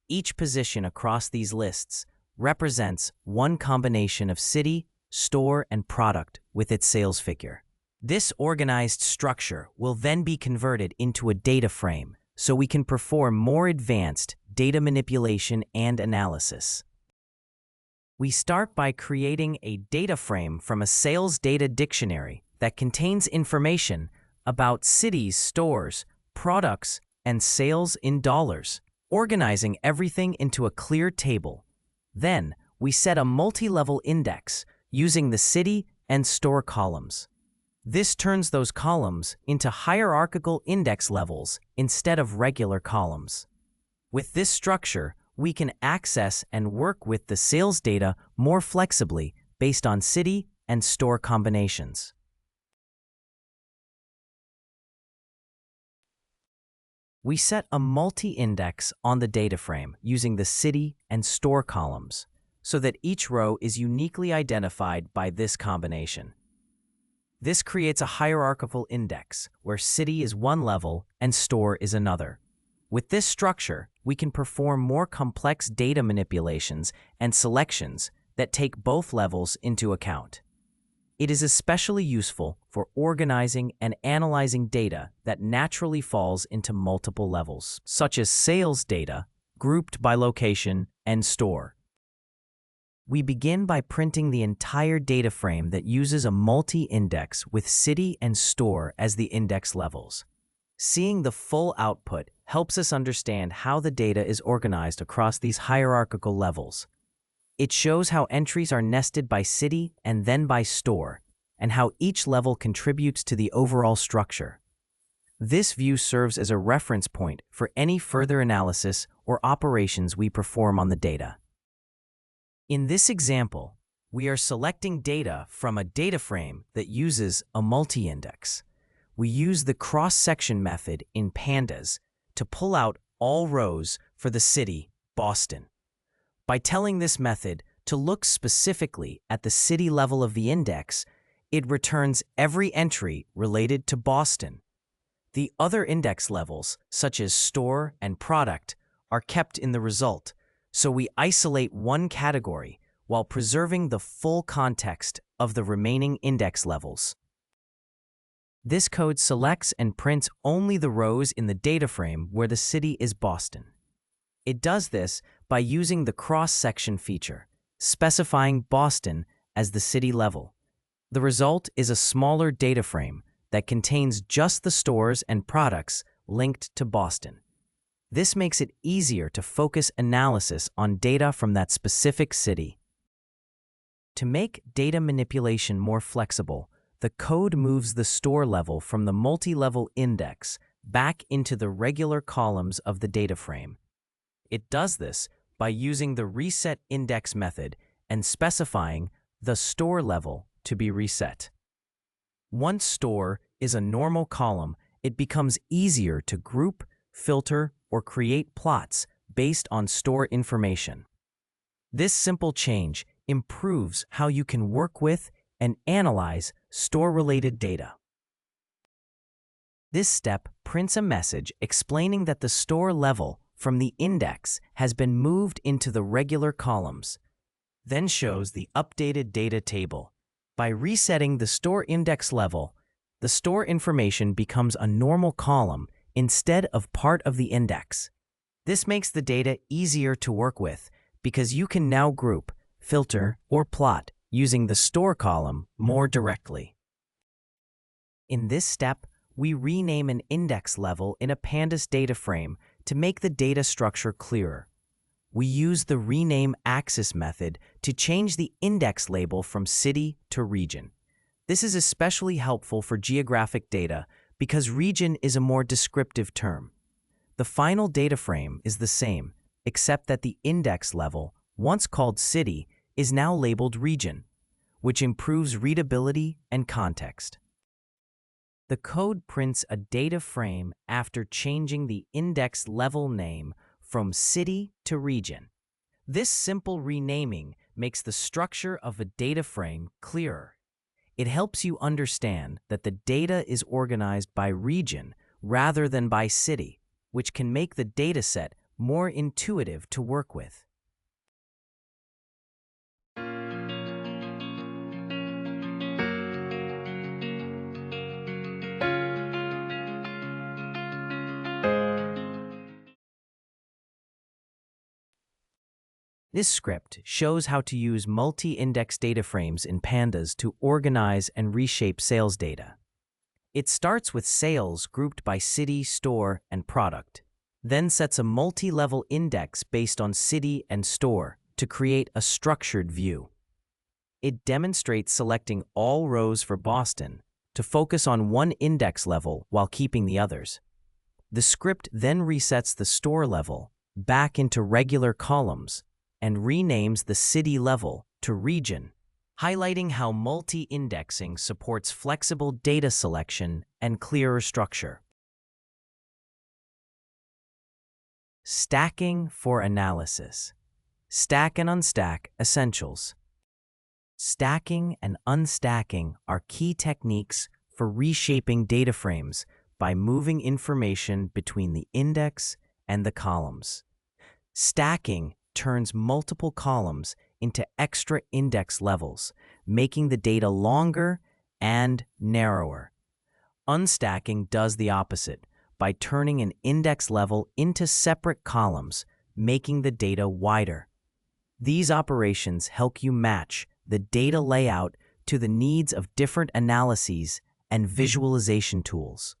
Each position across these lists represents one combination of city, store, and product with its sales figure. This organized structure will then be converted into a data frame so we can perform more advanced data manipulation and analysis. We start by creating a data frame from a sales data dictionary that contains information about cities, stores, products, and sales in dollars, organizing everything into a clear table. Then, we set a multi-level index using the city and store columns. This turns those columns into hierarchical index levels instead of regular columns. With this structure, we can access and work with the sales data more flexibly based on city and store combinations. We set a multi-index on the data frame using the city and store columns so that each row is uniquely identified by this combination. This creates a hierarchical index where city is one level and store is another. With this structure, we can perform more complex data manipulations and selections that take both levels into account. It is especially useful for organizing and analyzing data that naturally falls into multiple levels, such as sales data, grouped by location, and store. We begin by printing the entire data frame that uses a multi-index with city and store as the index levels. Seeing the full output helps us understand how the data is organized across these hierarchical levels. It shows how entries are nested by city and then by store, and how each level contributes to the overall structure. This view serves as a reference point for any further analysis or operations we perform on the data. In this example, we are selecting data from a data frame that uses a multi-index. We use the cross-section method in Pandas to pull out all rows for the city, Boston. By telling this method to look specifically at the city level of the index, it returns every entry related to Boston. The other index levels, such as store and product, are kept in the result, so we isolate one category while preserving the full context of the remaining index levels. This code selects and prints only the rows in the data frame where the city is Boston. It does this by using the cross-section feature, specifying Boston as the city level. The result is a smaller data frame that contains just the stores and products linked to Boston. This makes it easier to focus analysis on data from that specific city. To make data manipulation more flexible, the code moves the store level from the multi-level index back into the regular columns of the data frame. It does this by using the reset index method and specifying the store level to be reset. Once store is a normal column, it becomes easier to group, filter, or create plots based on store information. This simple change improves how you can work with and analyze store-related data. This step prints a message explaining that the store level from the index has been moved into the regular columns, then shows the updated data table. By resetting the store index level, the store information becomes a normal column instead of part of the index. This makes the data easier to work with because you can now group, filter, or plot using the store column more directly. In this step, we rename an index level in a Pandas DataFrame to make the data structure clearer. We use the rename axis method to change the index label from city to region. This is especially helpful for geographic data because region is a more descriptive term. The final data frame is the same, except that the index level, once called city, is now labeled region, which improves readability and context. The code prints a data frame after changing the index level name from city to region. This simple renaming makes the structure of a data frame clearer. It helps you understand that the data is organized by region rather than by city, which can make the dataset more intuitive to work with. This script shows how to use multi-index data frames in Pandas to organize and reshape sales data. It starts with sales grouped by city, store, and product, then sets a multi-level index based on city and store to create a structured view. It demonstrates selecting all rows for Boston to focus on one index level while keeping the others. The script then resets the store level back into regular columns and renames the city level to region, highlighting how multi-indexing supports flexible data selection and clearer structure. Stacking for analysis. Stack and unstack essentials. Stacking and unstacking are key techniques for reshaping data frames by moving information between the index and the columns. Stacking turns multiple columns into extra index levels, making the data longer and narrower. Unstacking does the opposite by turning an index level into separate columns, making the data wider. These operations help you match the data layout to the needs of different analyses and visualization tools,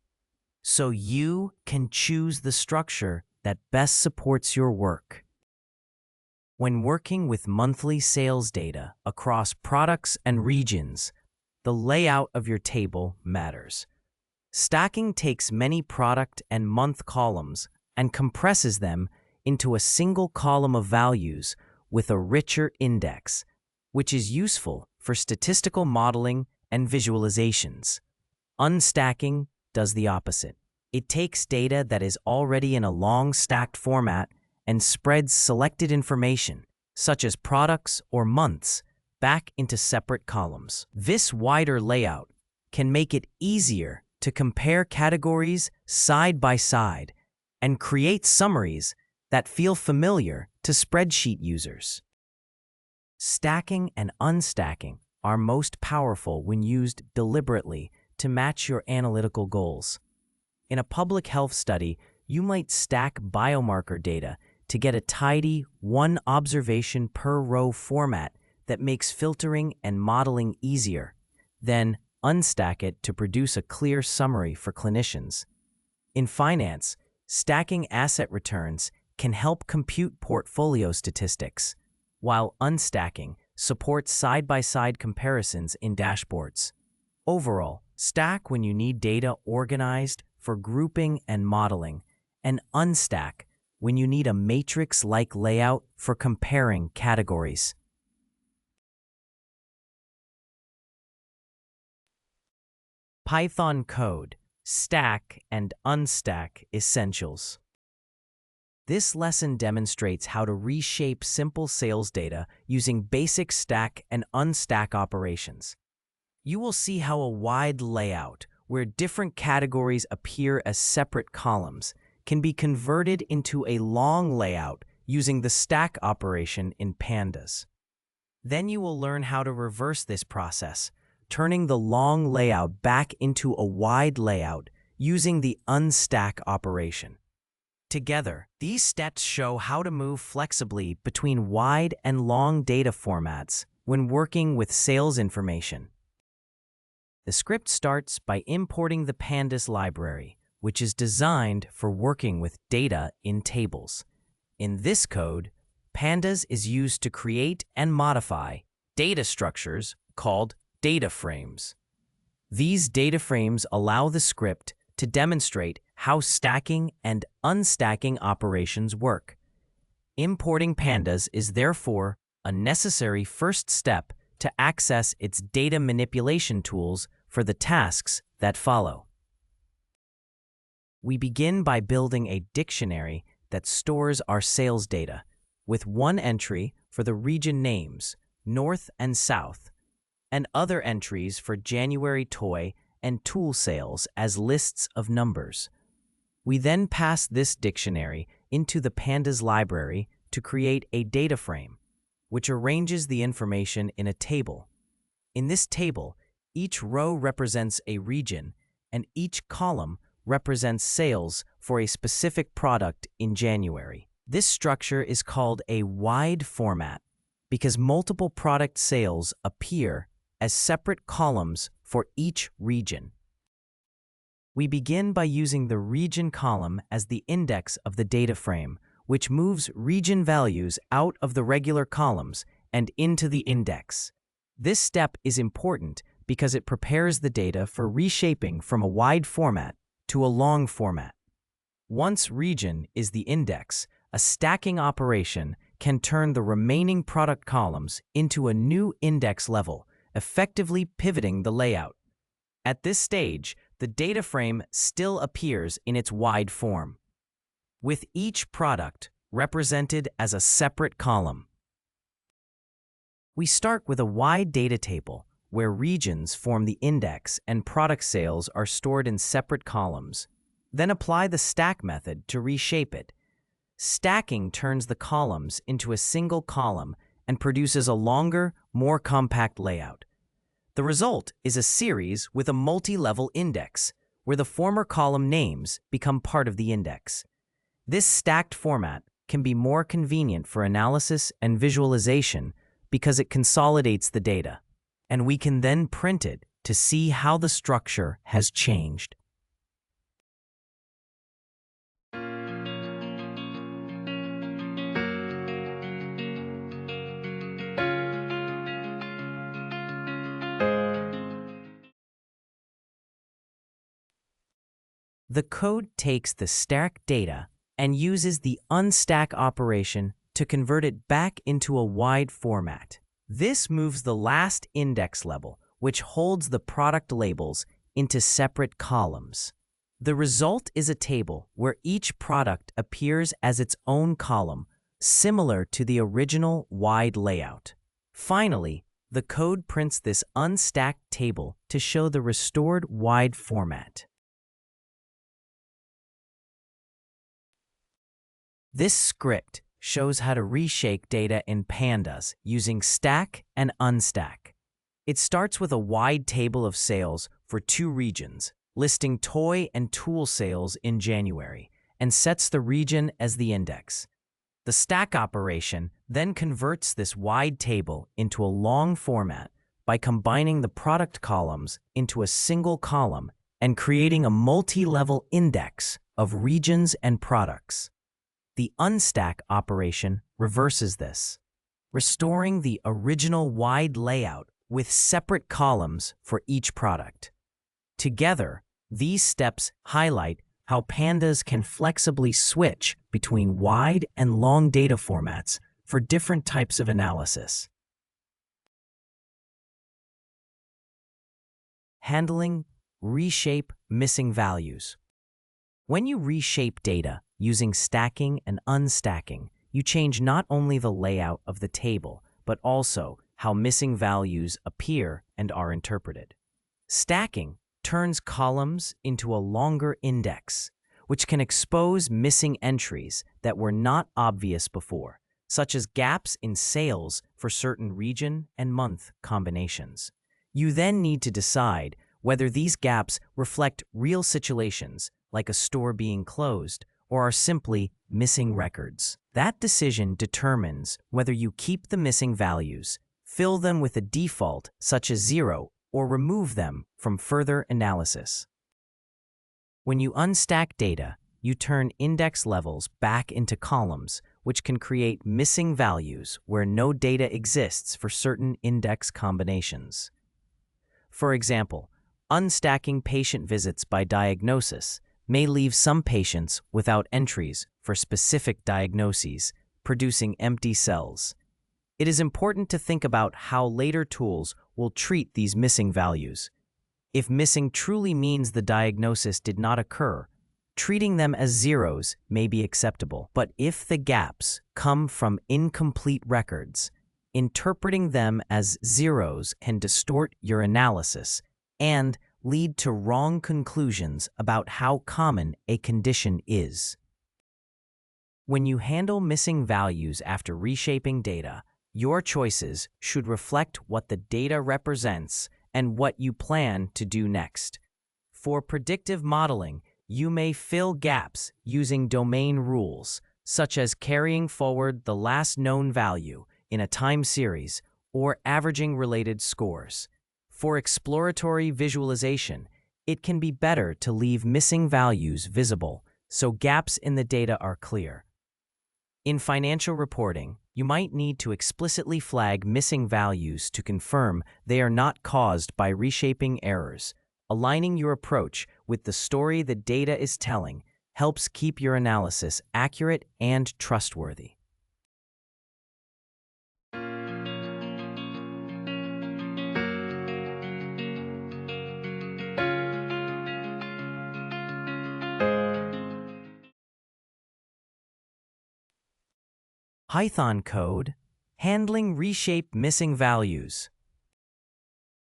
so you can choose the structure that best supports your work. When working with monthly sales data across products and regions, the layout of your table matters. Stacking takes many product and month columns and compresses them into a single column of values with a richer index, which is useful for statistical modeling and visualizations. Unstacking does the opposite. It takes data that is already in a long stacked format and spreads selected information, such as products or months, back into separate columns. This wider layout can make it easier to compare categories side by side and create summaries that feel familiar to spreadsheet users. Stacking and unstacking are most powerful when used deliberately to match your analytical goals. In a public health study, you might stack biomarker data to get a tidy one observation per row format that makes filtering and modeling easier, then unstack it to produce a clear summary for clinicians. In finance, stacking asset returns can help compute portfolio statistics, while unstacking supports side-by-side comparisons in dashboards. Overall, stack when you need data organized for grouping and modeling, and unstack when you need a matrix-like layout for comparing categories. Python code, stack and unstack essentials. This lesson demonstrates how to reshape simple sales data using basic stack and unstack operations. You will see how a wide layout, where different categories appear as separate columns, can be converted into a long layout using the stack operation in Pandas. Then you will learn how to reverse this process, turning the long layout back into a wide layout using the unstack operation. Together, these steps show how to move flexibly between wide and long data formats when working with sales information. The script starts by importing the Pandas library, which is designed for working with data in tables. In this code, Pandas is used to create and modify data structures called DataFrames. These DataFrames allow the script to demonstrate how stacking and unstacking operations work. Importing Pandas is therefore a necessary first step to access its data manipulation tools for the tasks that follow. We begin by building a dictionary that stores our sales data, with one entry for the region names, North and South, and other entries for January toy and tool sales as lists of numbers. We then pass this dictionary into the Pandas library to create a data frame, which arranges the information in a table. In this table, each row represents a region, and each column represents sales for a specific product in January. This structure is called a wide format because multiple product sales appear as separate columns for each region. We begin by using the region column as the index of the data frame, which moves region values out of the regular columns and into the index. This step is important because it prepares the data for reshaping from a wide format to a long format. Once region is the index, a stacking operation can turn the remaining product columns into a new index level, effectively pivoting the layout. At this stage, the data frame still appears in its wide form, with each product represented as a separate column. We start with a wide data table where regions form the index and product sales are stored in separate columns. Then apply the stack method to reshape it. Stacking turns the columns into a single column and produces a longer, more compact layout. The result is a series with a multi-level index, where the former column names become part of the index. This stacked format can be more convenient for analysis and visualization because it consolidates the data, and we can then print it to see how the structure has changed. The code takes the stacked data and uses the unstack operation to convert it back into a wide format. This moves the last index level, which holds the product labels, into separate columns. The result is a table where each product appears as its own column, similar to the original wide layout. Finally, the code prints this unstacked table to show the restored wide format. This script shows how to reshape data in Pandas using stack and unstack. It starts with a wide table of sales for two regions, listing toy and tool sales in January, and sets the region as the index. The stack operation then converts this wide table into a long format by combining the product columns into a single column and creating a multi-level index of regions and products. The unstack operation reverses this, restoring the original wide layout with separate columns for each product. Together, these steps highlight how Pandas can flexibly switch between wide and long data formats for different types of analysis. Handling reshape missing values. When you reshape data, Using stacking and unstacking, you change not only the layout of the table, but also how missing values appear and are interpreted. Stacking turns columns into a longer index, which can expose missing entries that were not obvious before, such as gaps in sales for certain region and month combinations. You then need to decide whether these gaps reflect real situations, like a store being closed, or are simply missing records. That decision determines whether you keep the missing values, fill them with a default such as 0, or remove them from further analysis. When you unstack data, you turn index levels back into columns, which can create missing values where no data exists for certain index combinations. For example, unstacking patient visits by diagnosis may leave some patients without entries for specific diagnoses, producing empty cells. It is important to think about how later tools will treat these missing values. If missing truly means the diagnosis did not occur, treating them as zeros may be acceptable. But if the gaps come from incomplete records, interpreting them as zeros can distort your analysis and lead to wrong conclusions about how common a condition is. When you handle missing values after reshaping data, your choices should reflect what the data represents and what you plan to do next. For predictive modeling, you may fill gaps using domain rules, such as carrying forward the last known value in a time series or averaging related scores. For exploratory visualization, it can be better to leave missing values visible so gaps in the data are clear. In financial reporting, you might need to explicitly flag missing values to confirm they are not caused by reshaping errors. Aligning your approach with the story the data is telling helps keep your analysis accurate and trustworthy. Python code, handling reshape missing values.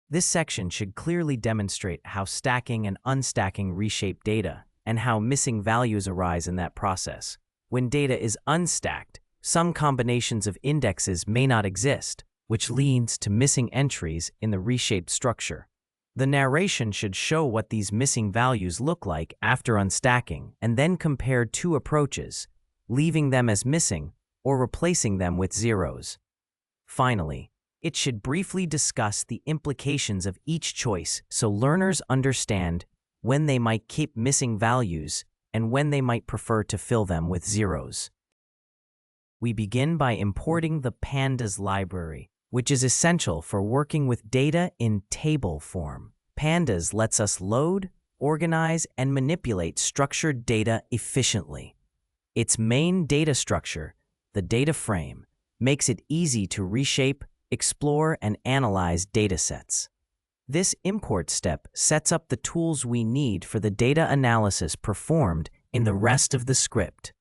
This section should clearly demonstrate how stacking and unstacking reshape data and how missing values arise in that process. When data is unstacked, some combinations of indexes may not exist, which leads to missing entries in the reshaped structure. The narration should show what these missing values look like after unstacking and then compare two approaches, leaving them as missing or replacing them with zeros. Finally, it should briefly discuss the implications of each choice so learners understand when they might keep missing values and when they might prefer to fill them with zeros. We begin by importing the Pandas library, which is essential for working with data in table form. Pandas lets us load, organize, and manipulate structured data efficiently. Its main data structure, the data frame, makes it easy to reshape, explore, and analyze datasets. This import step sets up the tools we need for the data analysis performed in the rest of the script.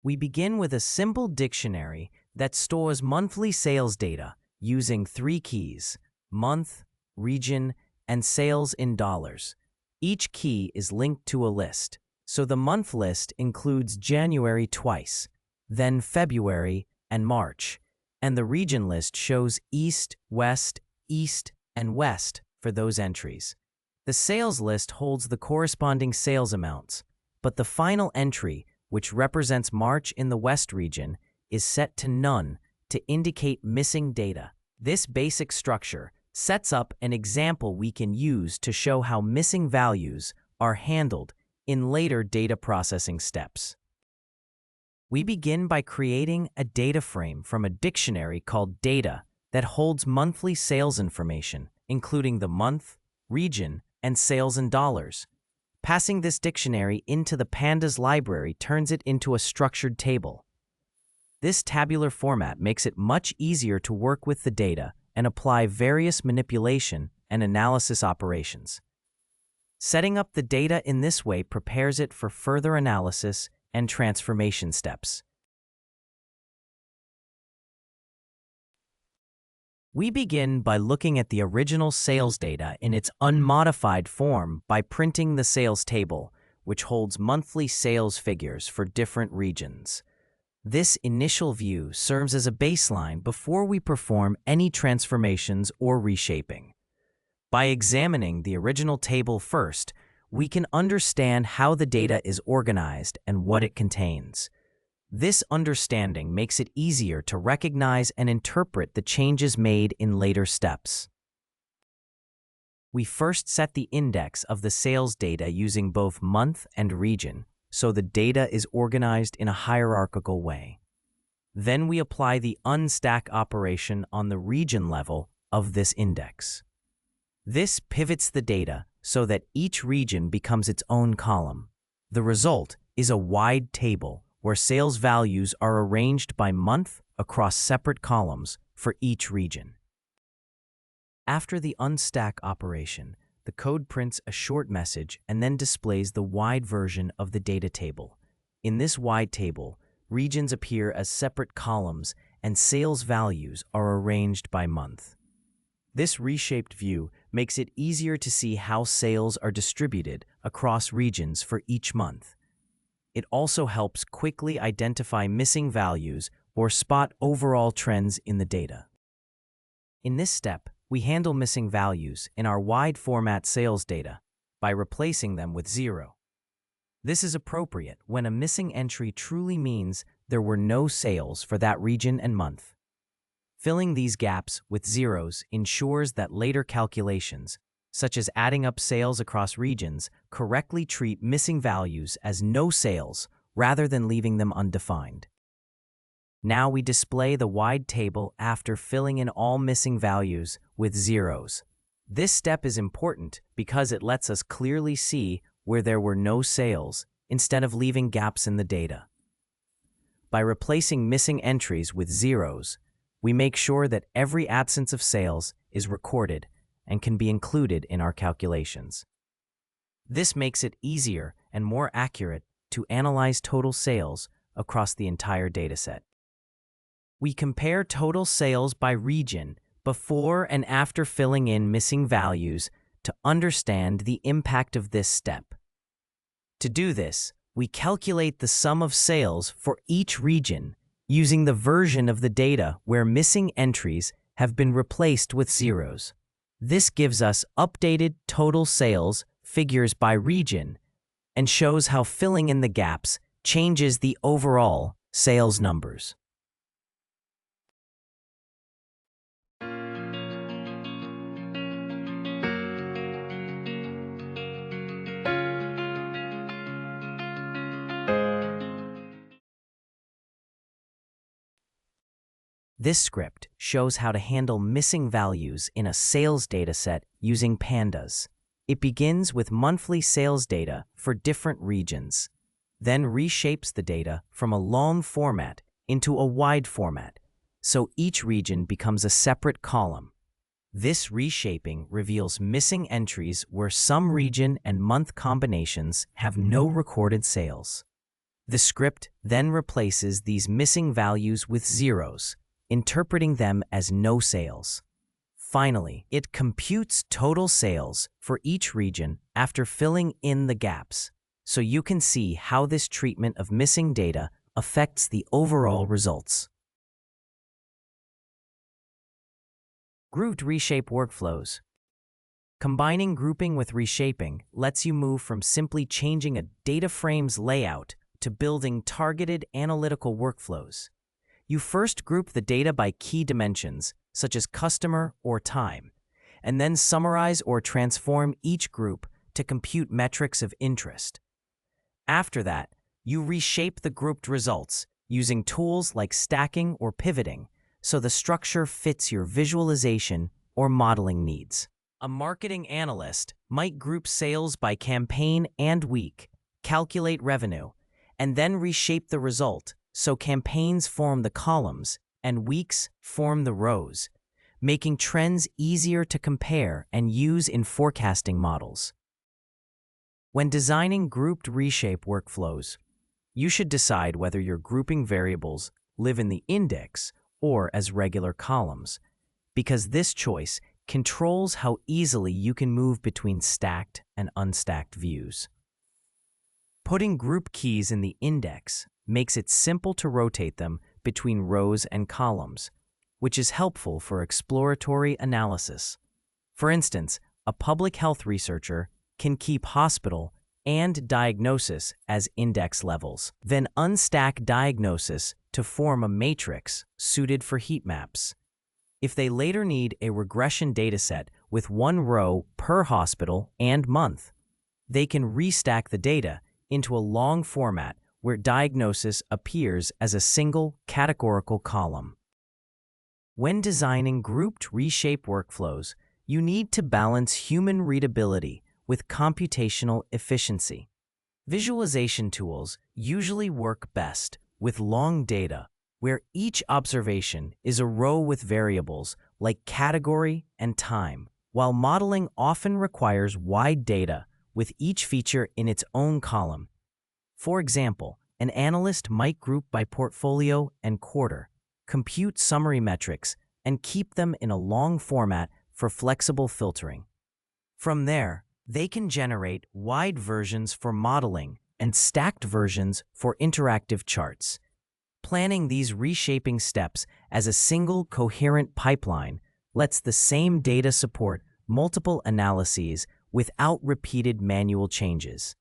We begin with a simple dictionary that stores monthly sales data using 3 keys: month, region, and sales in dollars. Each key is linked to a list, so the month list includes January twice, then February and March, and the region list shows east, west, and west for those entries. The sales list holds the corresponding sales amounts, but the final entry, which represents March in the west region, is set to none to indicate missing data. This basic structure sets up an example we can use to show how missing values are handled in later data processing steps. We begin by creating a data frame from a dictionary called data that holds monthly sales information, including the month, region, and sales in dollars. Passing this dictionary into the Pandas library turns it into a structured table. This tabular format makes it much easier to work with the data and apply various manipulation and analysis operations. Setting up the data in this way prepares it for further analysis and transformation steps. We begin by looking at the original sales data in its unmodified form by printing the sales table, which holds monthly sales figures for different regions. This initial view serves as a baseline before we perform any transformations or reshaping. By examining the original table first, we can understand how the data is organized and what it contains. This understanding makes it easier to recognize and interpret the changes made in later steps. We first set the index of the sales data using both month and region, so the data is organized in a hierarchical way. Then we apply the unstack operation on the region level of this index. This pivots the data so that each region becomes its own column. The result is a wide table where sales values are arranged by month across separate columns for each region. After the unstack operation, the code prints a short message and then displays the wide version of the data table. In this wide table, regions appear as separate columns and sales values are arranged by month. This reshaped view makes it easier to see how sales are distributed across regions for each month. It also helps quickly identify missing values or spot overall trends in the data. In this step, we handle missing values in our wide format sales data by replacing them with 0. This is appropriate when a missing entry truly means there were no sales for that region and month. Filling these gaps with zeros ensures that later calculations, such as adding up sales across regions, correctly treat missing values as no sales rather than leaving them undefined. Now we display the wide table after filling in all missing values with zeros. This step is important because it lets us clearly see where there were no sales instead of leaving gaps in the data. By replacing missing entries with zeros, we make sure that every absence of sales is recorded and can be included in our calculations. This makes it easier and more accurate to analyze total sales across the entire dataset. We compare total sales by region before and after filling in missing values to understand the impact of this step. To do this, we calculate the sum of sales for each region using the version of the data where missing entries have been replaced with zeros. This gives us updated total sales figures by region and shows how filling in the gaps changes the overall sales numbers. This script shows how to handle missing values in a sales dataset using Pandas. It begins with monthly sales data for different regions, then reshapes the data from a long format into a wide format, so each region becomes a separate column. This reshaping reveals missing entries where some region and month combinations have no recorded sales. The script then replaces these missing values with zeros, interpreting them as no sales. Finally, it computes total sales for each region after filling in the gaps, so you can see how this treatment of missing data affects the overall results. Grouped reshape workflows. Combining grouping with reshaping lets you move from simply changing a data frame's layout to building targeted analytical workflows. You first group the data by key dimensions, such as customer or time, and then summarize or transform each group to compute metrics of interest. After that, you reshape the grouped results using tools like stacking or pivoting so the structure fits your visualization or modeling needs. A marketing analyst might group sales by campaign and week, calculate revenue, and then reshape the result so campaigns form the columns and weeks form the rows, making trends easier to compare and use in forecasting models. When designing grouped reshape workflows, you should decide whether your grouping variables live in the index or as regular columns, because this choice controls how easily you can move between stacked and unstacked views. Putting group keys in the index makes it simple to rotate them between rows and columns, which is helpful for exploratory analysis. For instance, a public health researcher can keep hospital and diagnosis as index levels, then unstack diagnosis to form a matrix suited for heat maps. If they later need a regression dataset with one row per hospital and month, they can restack the data into a long format where diagnosis appears as a single categorical column. When designing grouped reshape workflows, you need to balance human readability with computational efficiency. Visualization tools usually work best with long data, where each observation is a row with variables like category and time, while modeling often requires wide data with each feature in its own column. For example, an analyst might group by portfolio and quarter, compute summary metrics, and keep them in a long format for flexible filtering. From there, they can generate wide versions for modeling and stacked versions for interactive charts. Planning these reshaping steps as a single coherent pipeline lets the same data support multiple analyses without repeated manual changes.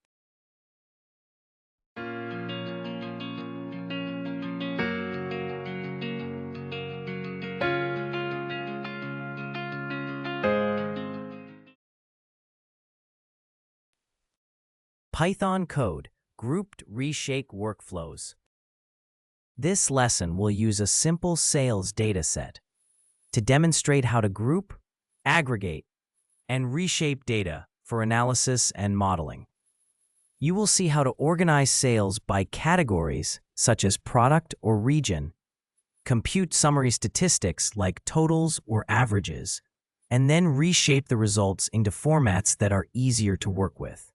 Python code, grouped reshape workflows. This lesson will use a simple sales dataset to demonstrate how to group, aggregate, and reshape data for analysis and modeling. You will see how to organize sales by categories such as product or region, compute summary statistics like totals or averages, and then reshape the results into formats that are easier to work with.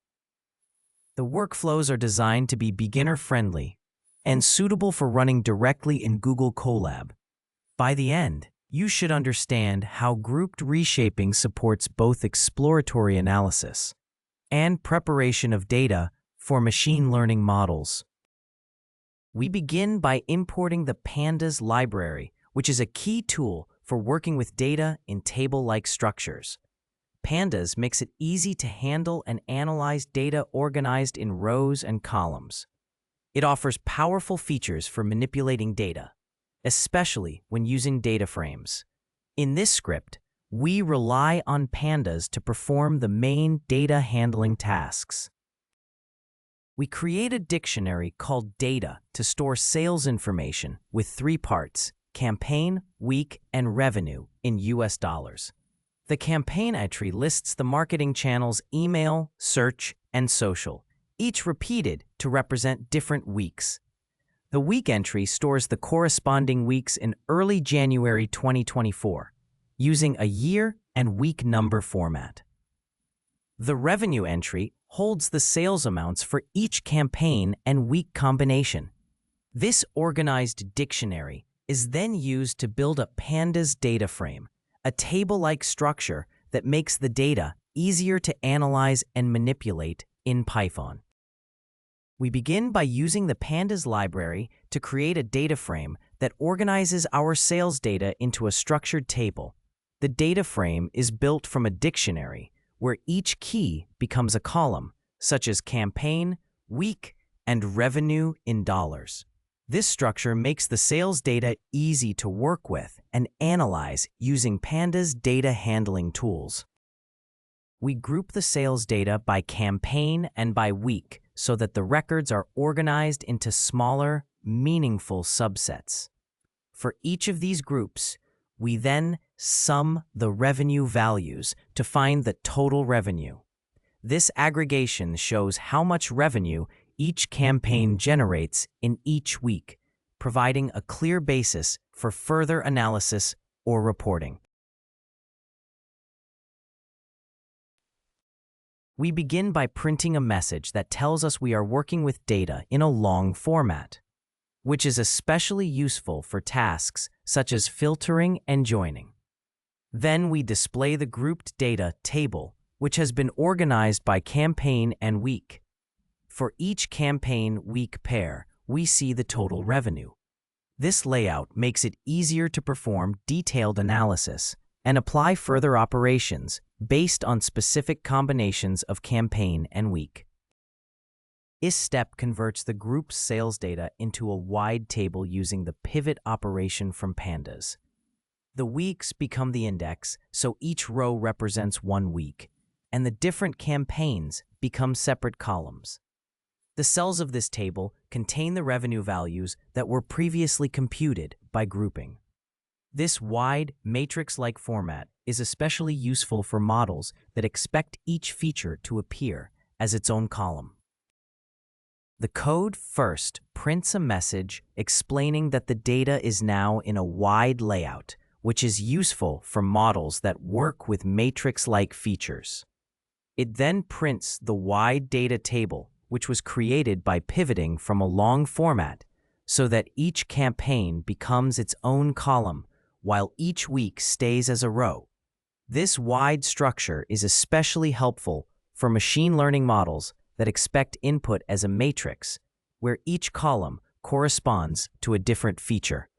The workflows are designed to be beginner-friendly and suitable for running directly in Google Colab. By the end, you should understand how grouped reshaping supports both exploratory analysis and preparation of data for machine learning models. We begin by importing the Pandas library, which is a key tool for working with data in table-like structures. Pandas makes it easy to handle and analyze data organized in rows and columns. It offers powerful features for manipulating data, especially when using DataFrames. In this script, we rely on Pandas to perform the main data handling tasks. We create a dictionary called data to store sales information with 3 parts: campaign, week, and revenue in US dollars. The campaign entry lists the marketing channels email, search, and social, each repeated to represent different weeks. The week entry stores the corresponding weeks in early January 2024, using a year and week number format. The revenue entry holds the sales amounts for each campaign and week combination. This organized dictionary is then used to build a Pandas DataFrame, a table-like structure that makes the data easier to analyze and manipulate in Python. We begin by using the Pandas library to create a data frame that organizes our sales data into a structured table. The data frame is built from a dictionary where each key becomes a column, such as campaign, week, and revenue in dollars. This structure makes the sales data easy to work with and analyze using Pandas data handling tools. We group the sales data by campaign and by week so that the records are organized into smaller, meaningful subsets. For each of these groups, we then sum the revenue values to find the total revenue. This aggregation shows how much revenue each campaign generates in each week, providing a clear basis for further analysis or reporting. We begin by printing a message that tells us we are working with data in a long format, which is especially useful for tasks such as filtering and joining. Then we display the grouped data table, which has been organized by campaign and week. For each campaign-week pair, we see the total revenue. This layout makes it easier to perform detailed analysis and apply further operations based on specific combinations of campaign and week. This step converts the group's sales data into a wide table using the pivot operation from Pandas. The weeks become the index, so each row represents one week, and the different campaigns become separate columns. The cells of this table contain the revenue values that were previously computed by grouping. This wide, matrix-like format is especially useful for models that expect each feature to appear as its own column. The code first prints a message explaining that the data is now in a wide layout, which is useful for models that work with matrix-like features. It then prints the wide data table, which was created by pivoting from a long format, so that each campaign becomes its own column, while each week stays as a row. This wide structure is especially helpful for machine learning models that expect input as a matrix, where each column corresponds to a different feature.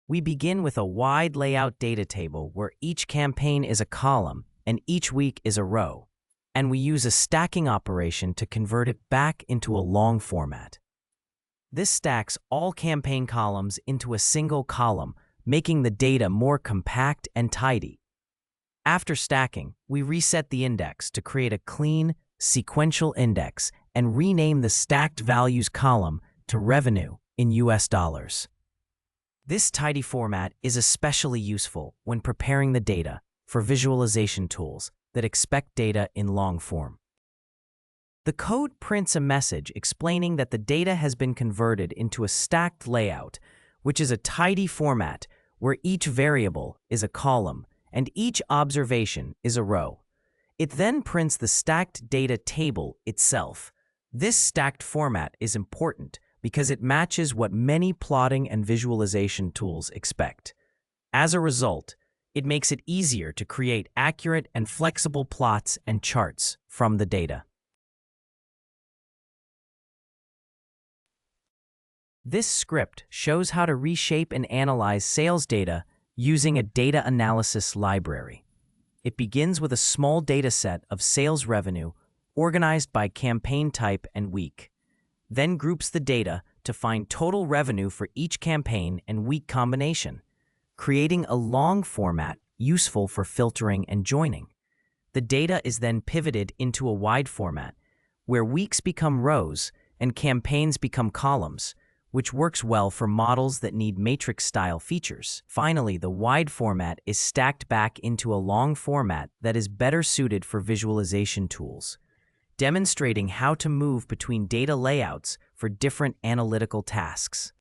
We begin with a wide layout data table where each campaign is a column and each week is a row, and we use a stacking operation to convert it back into a long format. This stacks all campaign columns into a single column, making the data more compact and tidy. After stacking, we reset the index to create a clean, sequential index and rename the stacked values column to revenue in US dollars. This tidy format is especially useful when preparing the data for visualization tools that expect data in long form. The code prints a message explaining that the data has been converted into a stacked layout, which is a tidy format where each variable is a column and each observation is a row. It then prints the stacked data table itself. This stacked format is important because it matches what many plotting and visualization tools expect. As a result, it makes it easier to create accurate and flexible plots and charts from the data. This script shows how to reshape and analyze sales data using a data analysis library. It begins with a small dataset of sales revenue organized by campaign type and week, then groups the data to find total revenue for each campaign and week combination, creating a long format useful for filtering and joining. The data is then pivoted into a wide format, where weeks become rows and campaigns become columns, which works well for models that need matrix-style features. Finally, the wide format is stacked back into a long format that is better suited for visualization tools, demonstrating how to move between data layouts for different analytical tasks.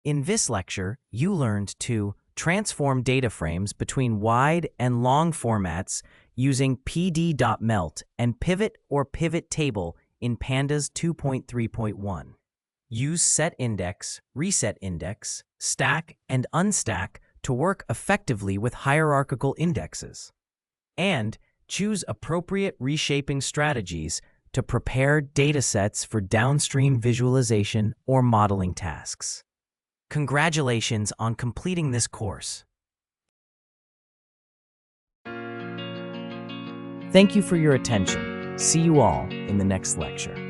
In this lecture, you learned to transform data frames between wide and long formats using pd.melt and pivot or pivot table in Pandas 2.3.1. Use setIndex, resetIndex, stack, and unstack to work effectively with hierarchical indexes. And choose appropriate reshaping strategies to prepare datasets for downstream visualization or modeling tasks. Congratulations on completing this course. Thank you for your attention. See you all in the next lecture.